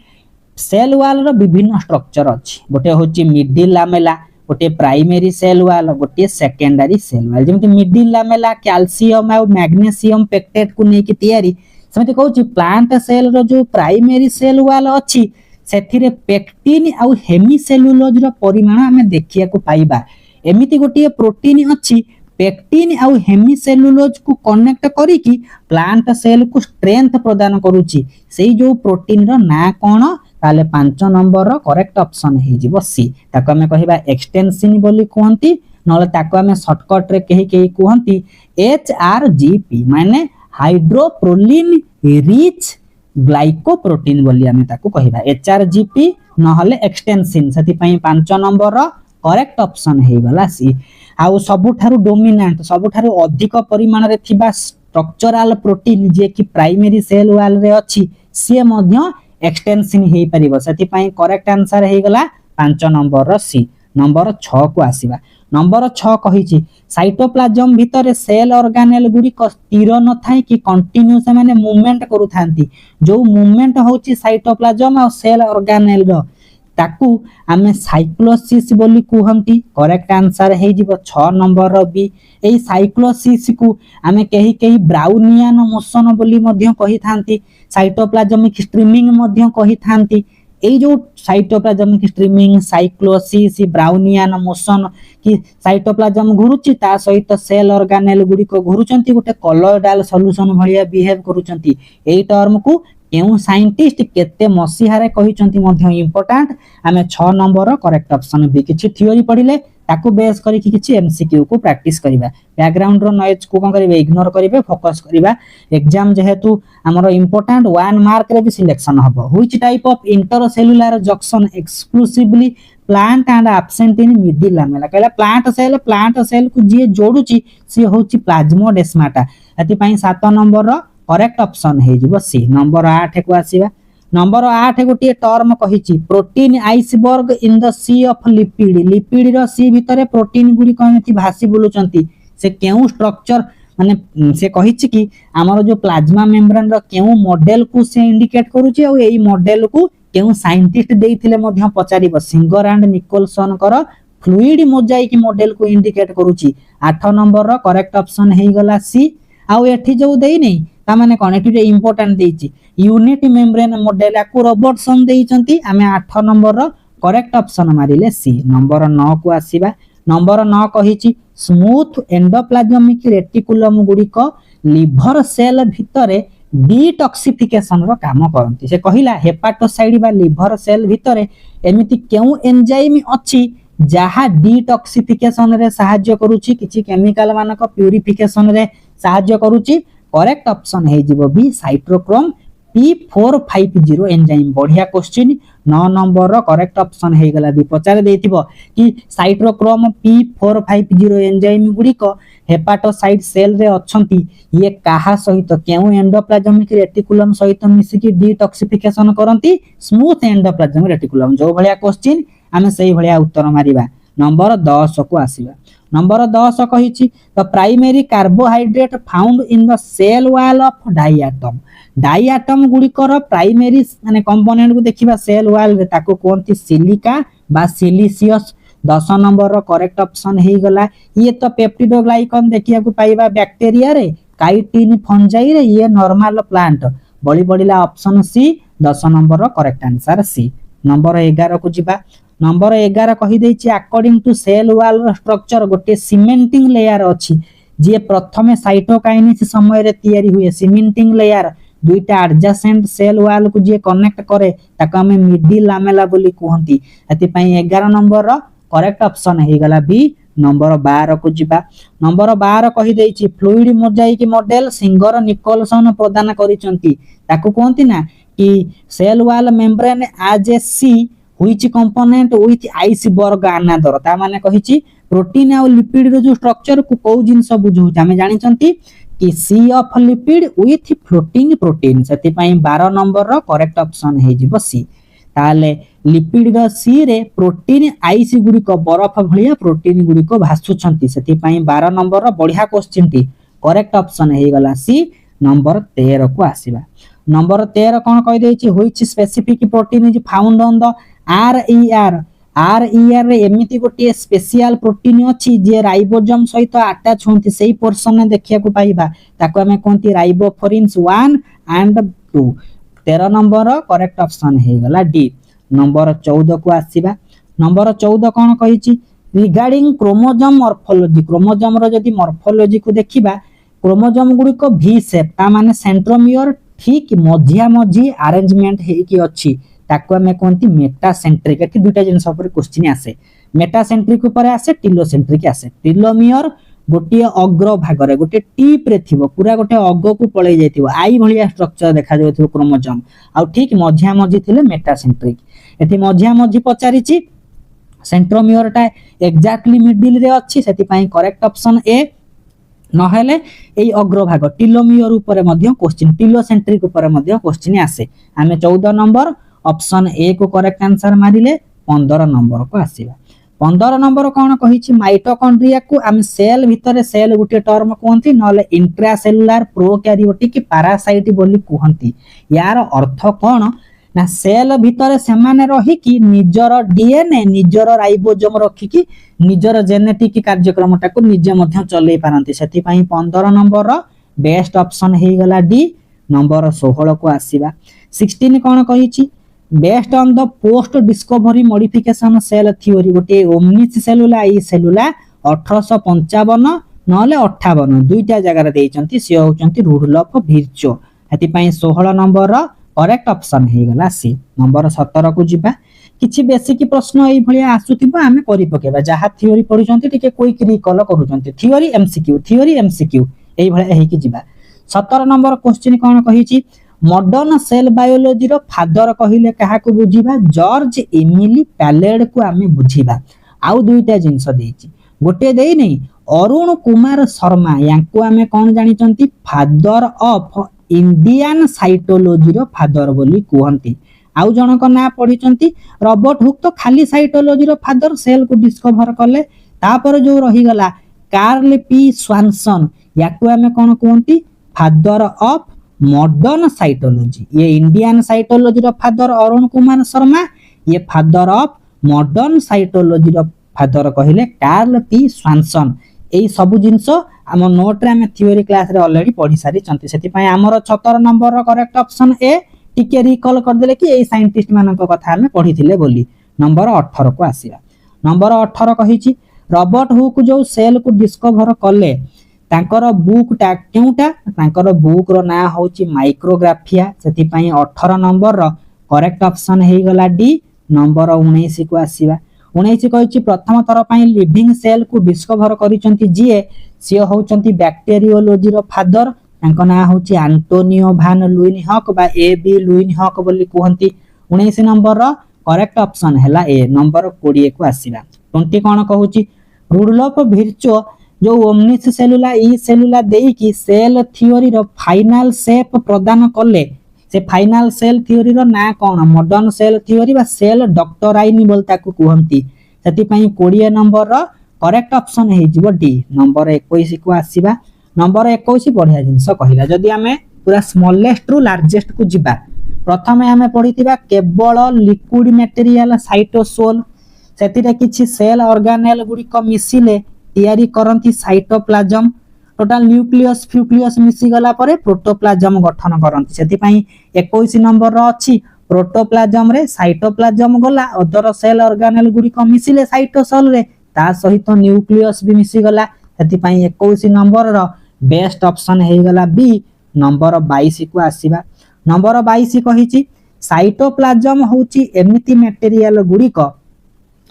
सेल वॉल रो विभिन्न स्ट्रक्चर अछि। गोटे होची मिडिल लामेला गोटे प्राइमरी सेल वॉल गोटे सेकेंडरी सेल वॉल। जेमति मिडिल लामेला कैल्शियम आउ मैग्नीशियम पेक्टेट को नै कि तयारी सेमति कहूची प्लांट सेल रो जो प्राइमरी सेल वॉल अछि सेथिरे पेक्टिन आउ हेमिसेलुलोज रो परिमाण हमें देखिया को पाइबा। एमिति गोटे प्रोटीन अछि पेक्टिन आउ हेमिसेलुलोज को कनेक्ट करी कि प्लांट सेल को स्ट्रेंथ प्रदान करूची। सेही जो प्रोटीन रो ना कोन ताले 5 नंबर रो करेक्ट ऑप्शन हे जिवो सी। ताको हमें कहिबा एक्सटेंसिन बोली कहंती नले ताको हमें शॉर्टकट रे केही कहंती HRGP माने हाइड्रोप्रोलिन रिच ग्लाइकोप्रोटीन बोली हमें ताको कहिबा HRGP नहले एक्सटेंसिन। सेति पई 5 नंबर रो करेक्ट ऑप्शन हे गला सी। आउ सबुठारु डोमिनेंट सबुठारु अधिक परिमाण रे थिबा स्ट्रक्चरल प्रोटीन जे कि प्राइमरी सेल वॉल रे अछि से मध्य एक्सटेंसिन हे परिबो। सेति पई करेक्ट आंसर हे गला 5 नंबर रो सी। नंबर 6 को आसीबा। नंबर 6 कहिची साइटोप्लाज्म भितरे सेल ऑर्गेनेल गुडी को स्थिर न थाई कि कंटीन्यूअस माने मूवमेंट करू थांती। जो मूवमेंट होची साइटोप्लाज्म और सेल ऑर्गेनेल रो ताकू आमे साइक्लोसिस बोली कहंती। करेक्ट आंसर हे जिवो 6 नंबर रो बी। एई साइक्लोसिस को आमे केही ब्राउनियन मोशन बोली मध्य कहि थांती। साइटोप्लाज्मिक स्ट्रीमिंग मध्य कहि थांती। एई जो cytoplasmic streaming cyclosis Brownian motion कि साइटोप्लाज्म घुरुची ता सहित सेल ऑर्गेनेल गुडी को घुरुचंती गोटे कॉलॉइडल सॉल्यूशन भलिया बिहेव करूचंती। एई टर्म को केउ साइंटिस्ट केते मसीहारे कहिचंती मध्य इंपोर्टेंट। आमे 6 नंबर रो करेक्ट ऑप्शन बी। किछि थ्योरी पढिले ताकू बेस करी कि किछि एमसीक्यू को प्रैक्टिस करिबा। बैकग्राउंड रो नॉइज को कोन करिवे इग्नोर करिवे फोकस करिबा। एग्जाम जेहेतु हमरो इंपोर्टेंट 1 मार्क रे भी सिलेक्शन हबो। Which type of intercellular junction exclusively plant and absent in middle lamella कहला प्लांट सेल को जे जोडुची से होची प्लाज्मोडेस्माटा एति पई 7 नंबर रो करेक्ट ऑप्शन हे जिवो सी। नंबर 8 को आसीबा नंबर 8 गोटे टर्म कहिची protein iceberg in the sea of lipid lipid रो सी भितरे प्रोटीन गुडी कमिति भासी बुलुचंती से केउ स्ट्रक्चर माने से कहिची कि हमर जो प्लाज्मा मेम्ब्रेन रो केउ मॉडल को से इंडिकेट करूची और एई मॉडल को केउ साइंटिस्ट देइथिले मध्य पचारिबो सिंगर एंड निकोलसन कर फ्लूइड मोजाइक मॉडल को इंडिकेट करूची 8 नंबर रो करेक्ट ऑप्शन हे गला सी। आउ एठी जो देई नै ता माने कोन एठी इंपोर्टेंट देइची यूनिट मेम्ब्रेन मॉडल को रॉबर्टसन देइचंती आमे 8 नंबर रो करेक्ट ऑप्शन मारिले सी। नंबर 9 को आसीबा नंबर 9 कहिची स्मूथ एंडोप्लाज्मिक रेटिकुलम गुडी को लिवर सेल भितरे डिटॉक्सिफिकेशन रो काम करंती से कहिला हेपाटोसाइड बा लिवर सेल भितरे एमिति केउ एंजाइम अछि जहा डिटॉक्सिफिकेशन रे सहाय्य करूची किछि केमिकल मानक प्यूरिफिकेशन रे सहाय्य करूची करेक्ट ऑप्शन हे जिवो बी साइटोक्रोम P450 एंजाइम। बढ़िया क्वेश्चन 9 नंबर रो करेक्ट ऑप्शन हे गला बी पचारे देथिबो कि साइटोक्रोम P450 एंजाइम गुडी को हेपाटोसाइट सेल रे अछंती ये काहा सहित केउ एंडोप्लाज्मिक रेटिकुलम सहित मिसी की डिटॉक्सिफिकेशन करंती स्मूथ एंडोप्लाज्मिक रेटिकुलम जो भलिया क्वेश्चन आमे सही भलिया उत्तर मारिबा। नंबर 10 को आसीबा नंबर 10 कहिची the primary carbohydrate found in the cell wall of diatom गुडिकर प्राइमरी माने कंपोनेंट को देखिबा सेल वॉल रे ताको कोनती सिलिका बा सिलिसियस 10 नंबर रो करेक्ट ऑप्शन हे गला ये तो पेप्टिडोग्लाइकन देखिया को पाइबा बैक्टीरिया रे काइटिन फंजाई रे ये नॉर्मल प्लांट बड़ी बड़ीला ऑप्शन सी 10 नंबर रो करेक्ट आंसर सी। नंबर 11 को जिबा नंबर 11 कहि देछि according to cell wall structure गोटे सीमेंटिंग लेयर अछि जे प्रथमे साइटोकाइनेसिस समय रे तयारी हुए सीमेंटिंग लेयर दुईटा एडजेसेंट सेल वॉल को जे कनेक्ट करे ताको हमें मिडिल लामेला बोली कहंती एति पई 11 नंबर रो करेक्ट ऑप्शन हे गला बी। नंबर 12 को जिबा नंबर 12 कहि देछि fluid mosaic model Singer Nicolson प्रदान करिसंती ताको कहंती ना कि cell wall membrane as a sea which component with iceberg another ता माने कहिछि प्रोटीन और लिपिड रो जो स्ट्रक्चर को को जिंस बुझौ हमें जानि चंती कि sea of lipid with floating protein सेति पई 12 नंबर रो करेक्ट ऑप्शन हे जिवो सी। ताले लिपिड रो सी रे प्रोटीन आइस गुडी को बरफ भलिया प्रोटीन गुडी को भासुछंती सेति पई 12 नंबर रो बढ़िया क्वेश्चन टी करेक्ट ऑप्शन हे गला सी। नंबर 13 को आसीबा नंबर 13 कोन कहि देछि which specific protein is found on the RER रे एमिति गोटे स्पेशल प्रोटीन अछि जे राइबोसोम सहित अटैच होंती सेही पोर्शन ने देखिया को पाइबा ताको हमें कोनती राइबोफोरिन्स 1 एंड 2 13 नंबर करेक्ट ऑप्शन हे गला डी। नंबर 14 को आसीबा नंबर 14 कोन कहिछि रिगार्डिंग क्रोमोसोम मॉर्फोलॉजी क्रोमोसोम रो जदी मॉर्फोलॉजी को देखिबा क्रोमोसोम गुडी को V शेप ता माने सेंट्रोमियर ठीक मझिया मझी अरेंजमेंट हे की अछि ताको हमें कोनती मेटासेंट्रिक एठी दुटा जिंस ऊपर क्वेश्चन आसे मेटासेंट्रिक ऊपर आसे टिलोसेंट्रिक आसे टिलोमियर गोटे अग्र भाग रे गोटे टिप रे थिबो पूरा गोटे अग को पळै जायथिबो आई भलिया स्ट्रक्चर देखा जायथिबो क्रोमोसोम आ ठीक मझिया मझी थिले मेटासेंट्रिक एठी मझिया मझी पचारिछि सेंट्रोमियर टा एक्जेक्टली मिडिल रे अछि सेति पई करेक्ट ऑप्शन ए नहेले एई अग्र भाग टिलोमियर ऊपर मध्ये क्वेश्चन टिलोसेंट्रिक ऊपर मध्ये क्वेश्चन आसे हमें 14 नंबर ऑप्शन ए को करेक्ट आंसर मारिले 15 नंबर को आसीबा 15 नंबर कोन कहिछि माइटोकॉन्ड्रिया को हम सेल भितर सेल गुटे टर्म कहंती नले इंट्रासेलुलर प्रोकैरियोटिक पैरासाइट बोली कहंती यार अर्थ कोन ना सेल भितर से माने रही कि निजर डीएनए निजर राइबोसोम रखी कि निजर जेनेटिक कार्यक्रम टाको निजे मध्य चलै पारंती सेति पई 15 नंबर रो बेस्ट ऑप्शन हे गला डी। नंबर 16 को आसीबा 16 कोन कहिछि based on the post discovery modification cell theory गोटे ओमनिस सेलुला ई सेलुला 1855 नले 58 दुईटा जगह रे देइचंती से होचंती रुडलफ विर्चो हेति पई 16 नंबर रो करेक्ट ऑप्शन हे गला सी। नंबर 17 को जिबा किछि बेसिक प्रश्न एई भलिया आसुतिबा हमें करि पकेबा जहा थ्योरी पढिचंती टिके क्विक रिकॉल करूचंती थ्योरी एमसीक्यू एई भलिया हे कि जिबा 17 नंबर क्वेश्चन कोन कहिछि मॉडर्न सेल बायोलॉजी रो फादर कहिले कहा को बुझीबा जॉर्ज एमिली पैलेड को आमे बुझीबा आउ दुईटा जिंस देइची गोटे देई नहीं अरुण कुमार शर्मा यांको आमे कोन जानि चंती फादर ऑफ इंडियन साइटोलॉजी रो फादर बोली कहंती आउ जनक ना पढ़ी चंती रॉबर्ट हुक तो खाली साइटोलॉजी रो फादर सेल को डिस्कवर कले तापर जो रही गला कार्ल पी स्वानसन याको आमे कोन कहंती फादर ऑफ मॉडर्न साइटोलॉजी ये इंडियन साइटोलॉजी रो फादर अरुण कुमार शर्मा ये फादर ऑफ मॉडर्न साइटोलॉजी रो फादर कहिले कार्ल पी स्वानसन एई सब जिंस आम नोट रे हम थ्योरी क्लास रे ऑलरेडी पढ़ी सारी चंती सेति पय हमर 76 नंबर रो करेक्ट ऑप्शन ए टिके रिकॉल कर देले कि एई साइंटिस्ट मानन को कथा हम पढ़ीथिले बोली नंबर 18 को आसीबा नंबर 18 कहिछि रॉबर्ट हुक जो सेल को डिस्कवर कले तांकर बुक टा केउटा तांकर बुक रो ना होची माइक्रोग्राफिया सेति पय 18 नंबर रो करेक्ट ऑप्शन हे गला डी नंबर 19 को आसीबा 19 कहिछि प्रथम थर पय लिविंग सेल को डिस्कवर करिसंती जिए से होचंती बैक्टीरियोलॉजी रो फादर तांको ना होची एंटोनियो भान लुइनहॉक बा ए बी लुइनहॉक बोली कहंती 19 नंबर रो करेक्ट ऑप्शन हैला ए नंबर 20 को आसीबा 20 कोन कहूची रुडोल्फ विर्चो जो ओमनिस सेलुला ई सेलुला देई कि सेल थ्योरी रो फाइनल शेप प्रदान करले से फाइनल सेल थ्योरी रो ना कोन मॉडर्न सेल थ्योरी बा सेल डॉक्टराइन बोलता को कहंती सेति पई 20 नंबर रो करेक्ट ऑप्शन हे जिवो डी नंबर 21 को आसीबा नंबर 21 बढ़िया जिंस कहिला जदी हमें पूरा स्मॉलेस्ट रु लार्जेस्ट को जिबा प्रथमे हमें पढितिबा केवल लिक्विड मटेरियल साइटोसोल सेतिरे किछि सेल ऑर्गेनेल गुडी को मिसिले तयारी करंती साइटोप्लाज्म टोटल न्यूक्लियस फ्यूक्लियस मिसी गला परे प्रोटोप्लाज्म गठन करंती सेति पई 21 नंबर रो अछि प्रोटोप्लाज्म रे साइटोप्लाज्म गला अदर सेल ऑर्गेनेल गुडी को मिसिले साइटोसोल रे ता सहित न्यूक्लियस भी मिसी गला सेति पई 21 नंबर रो बेस्ट ऑप्शन हे गला बी नंबर 22 को आसीबा नंबर 22 कहिछि साइटोप्लाज्म होची एमिति मटेरियल गुडी को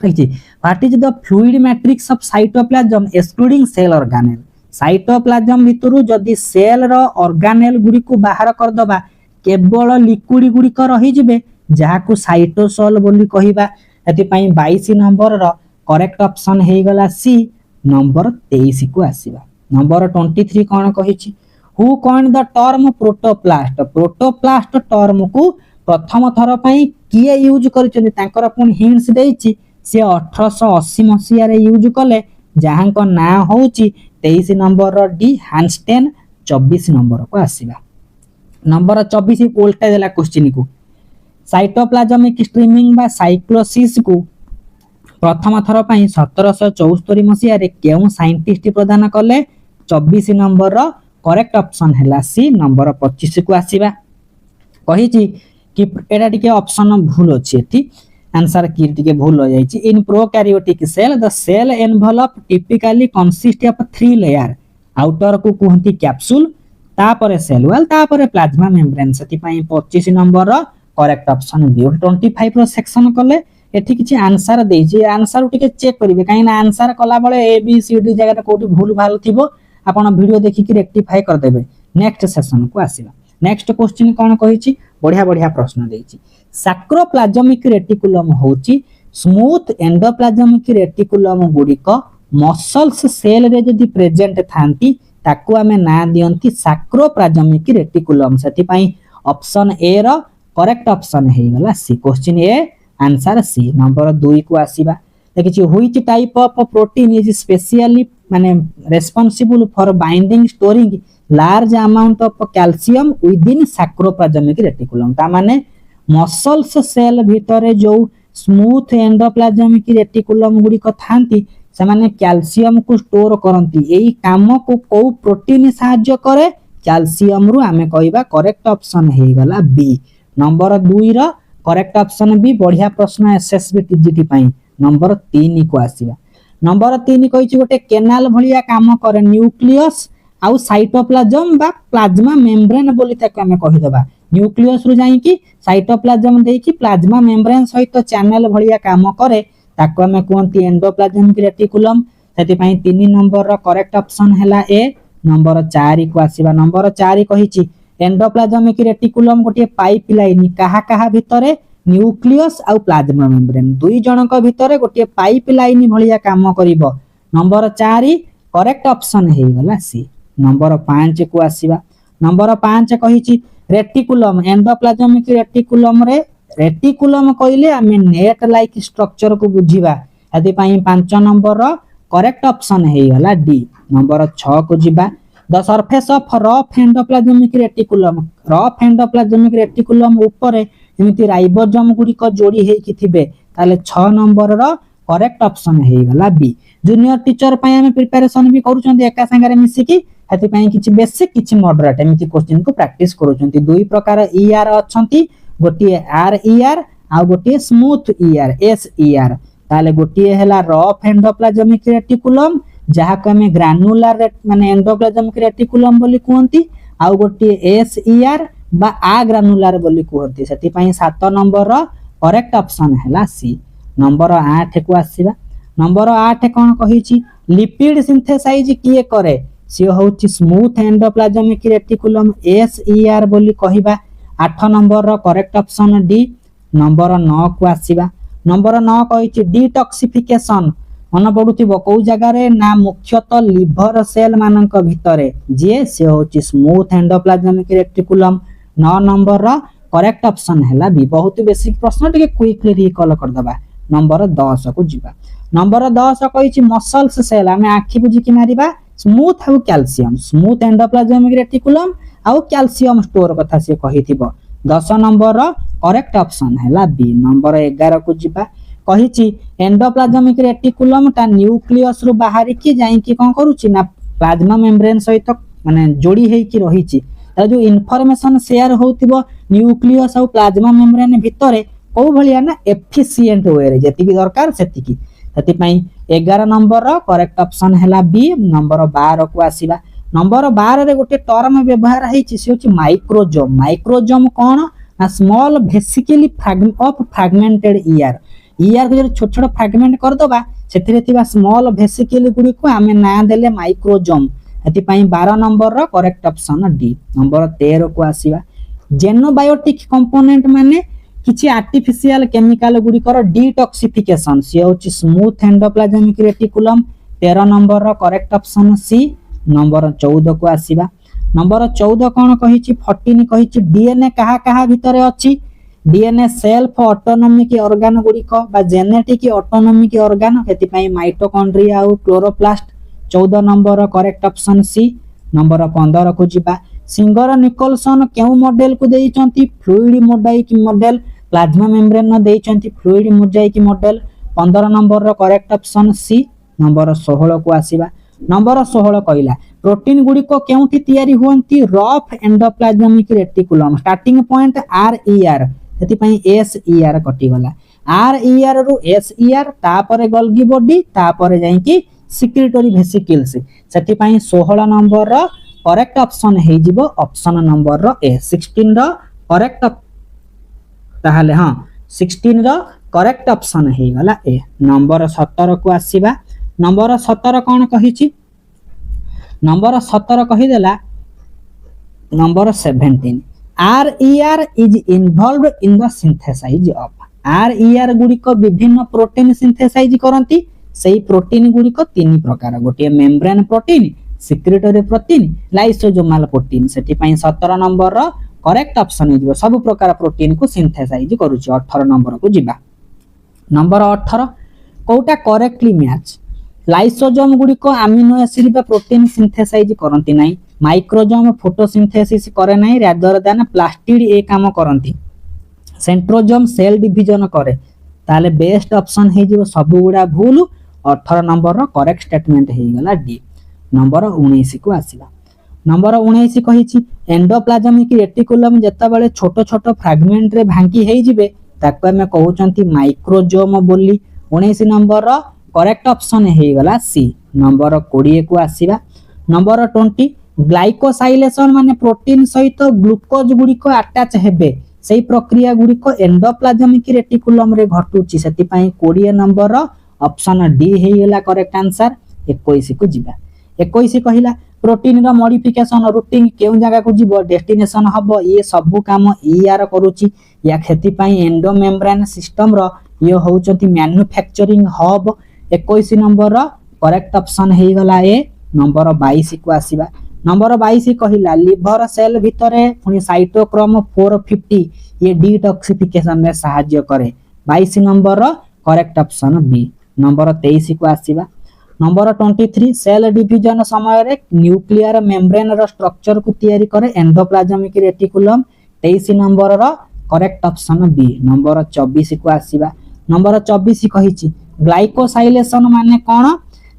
what is the fluid matrix of cytoplasm excluding cell organelle cytoplasm भितरु जदी सेल रो ऑर्गेनेल गुडी को बाहर कर दबा केवल लिक्विड गुडी को रहि जिवे जहा को साइटोसोल बोली कहिबा एति पई 22 नंबर रो करेक्ट ऑप्शन हे गला सी नंबर 23 को आसीबा नंबर 23 कोन कहिछि who coined the term protoplast term को प्रथम थर पई किए यूज करछन तांकर पुन हिंट्स देछि से 1880 मसिया रे यूज कले जहां को ना होची 23 नंबर रो डी हांस्टेन 24 नंबर को आसीबा नंबर 24 उल्टा देला क्वेश्चन को साइटोप्लाज्मिक स्ट्रीमिंग बा साइक्लोसिस को प्रथम थर पई 1774 मसिया रे केउ साइंटिस्ट प्रदान कले 24 नंबर रो करेक्ट ऑप्शन हैला सी नंबर 25 को आसीबा कहिची कि एटा टिके ऑप्शन भूल अछि एठी आंसर की टिके भूल हो जाई in prokaryotic cell the cell envelope typically consist of 3 layer outer को कहंती कैप्सूल तापर सेल वॉल तापर प्लाज्मा मेम्ब्रेन सेति पई 25 नंबर रो करेक्ट ऑप्शन बी 25 रो सेक्शन कले एठी किछि आंसर देई जे आंसर टिके चेक करिवे काई ना आंसर कला बळे ए बी सी डी जगह कोठी भूल भाल थिबो आपण वीडियो देखि कि रेक्टिफाई कर देबे नेक्स्ट सेशन को आसीबा नेक्स्ट क्वेश्चन कोन कहिछि बढ़िया बढ़िया प्रश्न देछि सैक्रोप्लाज्मिक रेटिकुलम होछि स्मूथ एंडोप्लाज्मिक रेटिकुलम गुडी को मसल्स सेल रे जदी प्रेजेंट थांती ताकू हमें ना दियंती सैक्रोप्लाज्मिक रेटिकुलम सेति पई ऑप्शन ए रो करेक्ट ऑप्शन हे गला C question A answer C number 2 को आसीबा देखिछि which type of protein is specially माने responsible for binding storing large amount of calcium within sarcoplasmic reticulum ता माने मसल्स सेल भितरे जो स्मूथ एंडोप्लाज्मिक रेटिकुलम गुडी को थांती से माने कैल्शियम को स्टोर करंती एई काम को को प्रोटीन सहाय्य करे कैल्शियम रु हमें कहबा करेक्ट ऑप्शन हे गला बी नंबर 2 रो करेक्ट ऑप्शन बी बढ़िया प्रश्न एसएसबी टीजीटी पई नंबर 3 को आसीबा नंबर 3 कहिछि गोटे केनाल भलिया काम करे न्यूक्लियस आउ साइटोप्लाज्म बा प्लाज्मा मेम्ब्रेन बोली ताके हमें कहि दबा न्यूक्लियस रु जाई कि साइटोप्लाज्म देई कि प्लाज्मा मेम्ब्रेन सहित चैनल भलिया काम करे ताको हमें कोनती एंडोप्लाज्मिक रेटिकुलम सेति पई 3 नंबर रो करेक्ट ऑप्शन हैला ए नंबर 4 को आसीबा नंबर 4 कहिछि एंडोप्लाज्मिक रेटिकुलम गोटे पाइपलाइन कहा कहा भितरे न्यूक्लियस आउ प्लाज्मा मेम्ब्रेन दुई जनक भितरे गोटे पाइपलाइन भलिया काम करिवो। नंबर 4 करेक्ट ऑप्शन हे गला सी। नंबर 5 को आसीबा। नंबर 5 कहिछि रेटिकुलम एंडोप्लाज्मिक रेटिकुलम रे रेटिकुलम कइले आमे नेट लाइक स्ट्रक्चर को बुझिबा यदि पई 5 नंबर रो करेक्ट ऑप्शन हे गला डी। नंबर 6 को जिबा the surface of rough endoplasmic reticulum rough endoplasmic reticulum ऊपर एमिति राइबोसोम गुडी को जोड़ी हे कि थिबे ताले 6 नंबर रो करेक्ट ऑप्शन हे गला बी। जूनियर टीचर पई हम प्रिपरेशन भी करूछंती एका संगे मिसी की हेति पई किछि बेसिक किछि मॉडरेट एमिति क्वेश्चन को प्रैक्टिस करूछंती। दुई प्रकार ईआर अछंती गोटिए आर ईआर आ गोटिए स्मूथ ईआर एस ईआर ताले गोटिए हला रफ एंडोप्लाज्मिक रेटिकुलम जहा को हमें ग्रानुलर माने एंडोप्लाज्मिक रेटिकुलम बोली कहंती आ गोटिए एस ईआर बा आ ग्रानुलर बोली कहंती। सेति पई 7 नंबर रो करेक्ट ऑप्शन हला सी। नंबर 8 को आसीबा। नंबर 8 कोन कहिछि लिपिड सिंथेसाइज किए करे से होछि smooth endoplasmic reticulum S ER बोली कहिबा। 8 नंबर रो करेक्ट ऑप्शन डी। नंबर 9 को आसीबा। नंबर 9 कहिछि डिटॉक्सिफिकेशन मन पडुथिबो को जगह रे ना मुख्यतः लिवर सेल मानक भितरे जे से होछि स्मूथ एंडोप्लाज्मिक रेटिकुलम। 9 नंबर रो करेक्ट ऑप्शन हैला बी। बहुत बेसिक प्रश्न टिके क्विकली रिकॉल कर दबा। नंबर 10 को जिबा। नंबर 10 कहिछि मसल्स सेल हमें आखि बुझी कि मारिबा स्मूथ आउ कैल्शियम स्मूथ एंडोप्लाज्मिक रेटिकुलम आउ कैल्शियम स्टोर कथा से कहिथिबो। 10 नंबर रो करेक्ट ऑप्शन हैला बी। नंबर 11 को जिबा कहिछि एंडोप्लाज्मिक रेटिकुलम ता न्यूक्लियस रु बाहरी कि जाई कि कोन करूछि ना प्लाज्मा मेम्ब्रेन सहित माने जोड़ी हे कि रहिछि ता जो इन्फॉर्मेशन शेयर होतिबो न्यूक्लियस आउ प्लाज्मा मेम्ब्रेन भितरे को भलिया ना एफिशिएंट वे रे जेति की दरकार सेति की सेति पई 11 नंबर रो करेक्ट ऑप्शन हैला बी। नंबर 12 को आसीबा। नंबर 12 रे गोटे टर्म व्यवहार हेछि से होछि माइक्रोजोम। माइक्रोजोम कोन ना small basically fragmented ER ER को छोट छोट फ्रैगमेंट कर दबा सेथिरे थिबा स्मॉल वेसिकल गुडी को हमें ना देले माइक्रोजोम एति पई 12 नंबर रो करेक्ट ऑप्शन डी। नंबर 13 को आसीबा। जेनोबायोटिक कंपोनेंट माने किछि आर्टिफिशियल केमिकल गुडी कर डिटॉक्सिफिकेशन से होछि स्मूथ एंडोप्लाज्मिक रेटिकुलम। 13 नंबर रो करेक्ट ऑप्शन सी। नंबर 14 को आसीबा। नंबर 14 कोन कहिछि 14 कहिछि डीएनए कहा कहा भितरे अछि डीएनए सेल्फ ऑटोनोमिक ऑर्गन गुडी को बा जेनेटिक ऑटोनोमिक ऑर्गन हेति पई माइटोकॉन्ड्रिया और chloroplast. 14 number correct option C. Number 15 को जिबा। सिंगर निकोलसन केउ मॉडल को देइचंती fluid mosaic model plasma membrane न देइचंती फ्लूइड मोजाइक मॉडल। 15 नंबर रो करेक्ट ऑप्शन सी। नंबर 16 को आसीबा। नंबर 16 कहला प्रोटीन गुडी को केउठी तयारी होंती rough endoplasmic reticulum starting point R ER सेति पई एस ईआर कटि गला आर ईआर रु एस ईआर तापरे गोल्गी बॉडी तापरे जाई कि सिक्रेटरी वेसिकल्स सेति पई 16 नंबर रो करेक्ट ऑप्शन हे जिवो ऑप्शन नंबर रो ए। 16 रो करेक्ट ताहाले हां 16 रो करेक्ट ऑप्शन हे गला ए। नंबर 17 को आसीबा। नंबर 17 कोन कहिछि नंबर 17 कहि देला number 17 RER is involved in the synthesis of RER गुडी को विभिन्न प्रोटीन सिंथेसाइज करंती सेही प्रोटीन गुडी को तीन प्रकार गोटे membrane protein secretory protein lysosomal protein सेति पई 17 नंबर रो करेक्ट ऑप्शन हे सब प्रकार प्रोटीन को सिंथेसाइज करूची। 18 नंबर को जिबा। नंबर 18 कोटा करेक्टली मैच लाइसोसोम गुडी को अमीनो एसिड बा प्रोटीन सिंथेसाइज करंती नाही माइक्रोजोम फोटोसिंथेसिस करे नाही रादर देन प्लास्टिड ए काम करंती सेंट्रोजोम सेल डिवीजन करे ताले बेस्ट ऑप्शन हे जिवो सब गुडा भूल। 18 नंबर रो करेक्ट स्टेटमेंट हे गला डी। नंबर 19 को आसीला। नंबर 19 कहिछि एंडोप्लाज्मिक रेटिकुलम जत्ता बेले छोट छोट फ्रैगमेंट रे भांगी हे जिवे ताको हमें कहउचंती माइक्रोजोम बोली। 19 नंबर रो करेक्ट ऑप्शन हे गला सी। नंबर 20 को आसीला। नंबर 20 ग्लाइकोसाइलेशन माने प्रोटीन सहित ग्लूकोज गुडी को अटैच हेबे सेही प्रक्रिया गुडी को एंडोप्लाज्मिक रेटिकुलम रे घटुची सेति पई 20 नंबर रो ऑप्शन डी हे गेला करेक्ट आंसर। 21 को जिबा। 21 कहिला प्रोटीन रो मॉडिफिकेशन रूटिंग केउ जगह को जीवो डेस्टिनेशन हबो ये सब काम यार करूची या खेती पई एंडो मेम्ब्रेन सिस्टम रो ये होउचंती मैन्युफैक्चरिंग हब 21 नंबर रो करेक्ट ऑप्शन हे गला ए नंबर 22 को आसीबा नंबर 22 कहिला लिवर सेल भितरे पुनी साइटोक्रोम 450 ये डिटॉक्सिफिकेशन में सहायता करे 22 नंबर रो करेक्ट ऑप्शन बी नंबर 23 को आसीबा नंबर 23 सेल डिवीजन समय रे न्यूक्लियर मेम्ब्रेन रो स्ट्रक्चर को तैयारी करे एंडोप्लाज्मिक रेटिकुलम 23 नंबर रो करेक्ट ऑप्शन बी नंबर 24 को आसीबा नंबर 24 कहिची ग्लाइकोसाइलेशन माने कोन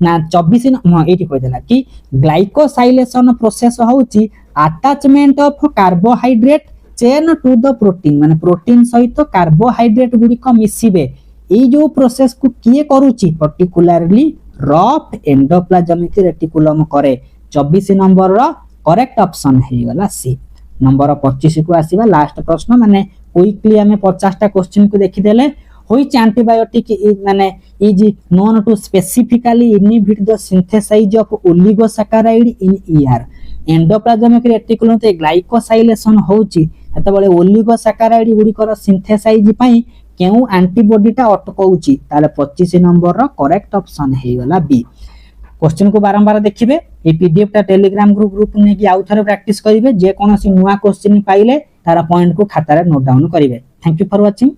ना 24 एटी कह देला कि ग्लाइकोसाइलेशन प्रोसेस होउची attachment of carbohydrate chain to the protein माने प्रोटीन सहित कार्बोहाइड्रेट गुडी को मिसिबे ई जो प्रोसेस को किए करूची पर्टिकुलरली रफ एंडोप्लाज्मिक रेटिकुलम करे 24 नंबर रो करेक्ट ऑप्शन हे गला सी नंबर 25 को आसीबा लास्ट प्रश्न माने क्विकली हमें 50 टा क्वेश्चन को देखि देले which antibiotic is माने is known to specifically inhibit the synthesis of oligosaccharide in ER endoplasmic reticulum ते ग्लाइकोसाइलेशन होउची एत बळे ओलिगोसैकाराइड गुडी कर सिंथेसाइज पई केउ एंटीबॉडी टा अटकौची ताले 25 नंबर रो करेक्ट ऑप्शन हे गला बी क्वेश्चन को बारंबार देखिबे ए पीडीएफ टा टेलीग्राम ग्रुप ने कि आउ थरे प्रैक्टिस करिवे जे कोनोसी नुवा क्वेश्चन पाइले तारा पॉइंट को खाता रे नोट डाउन करिवे थैंक यू फॉर वाचिंग।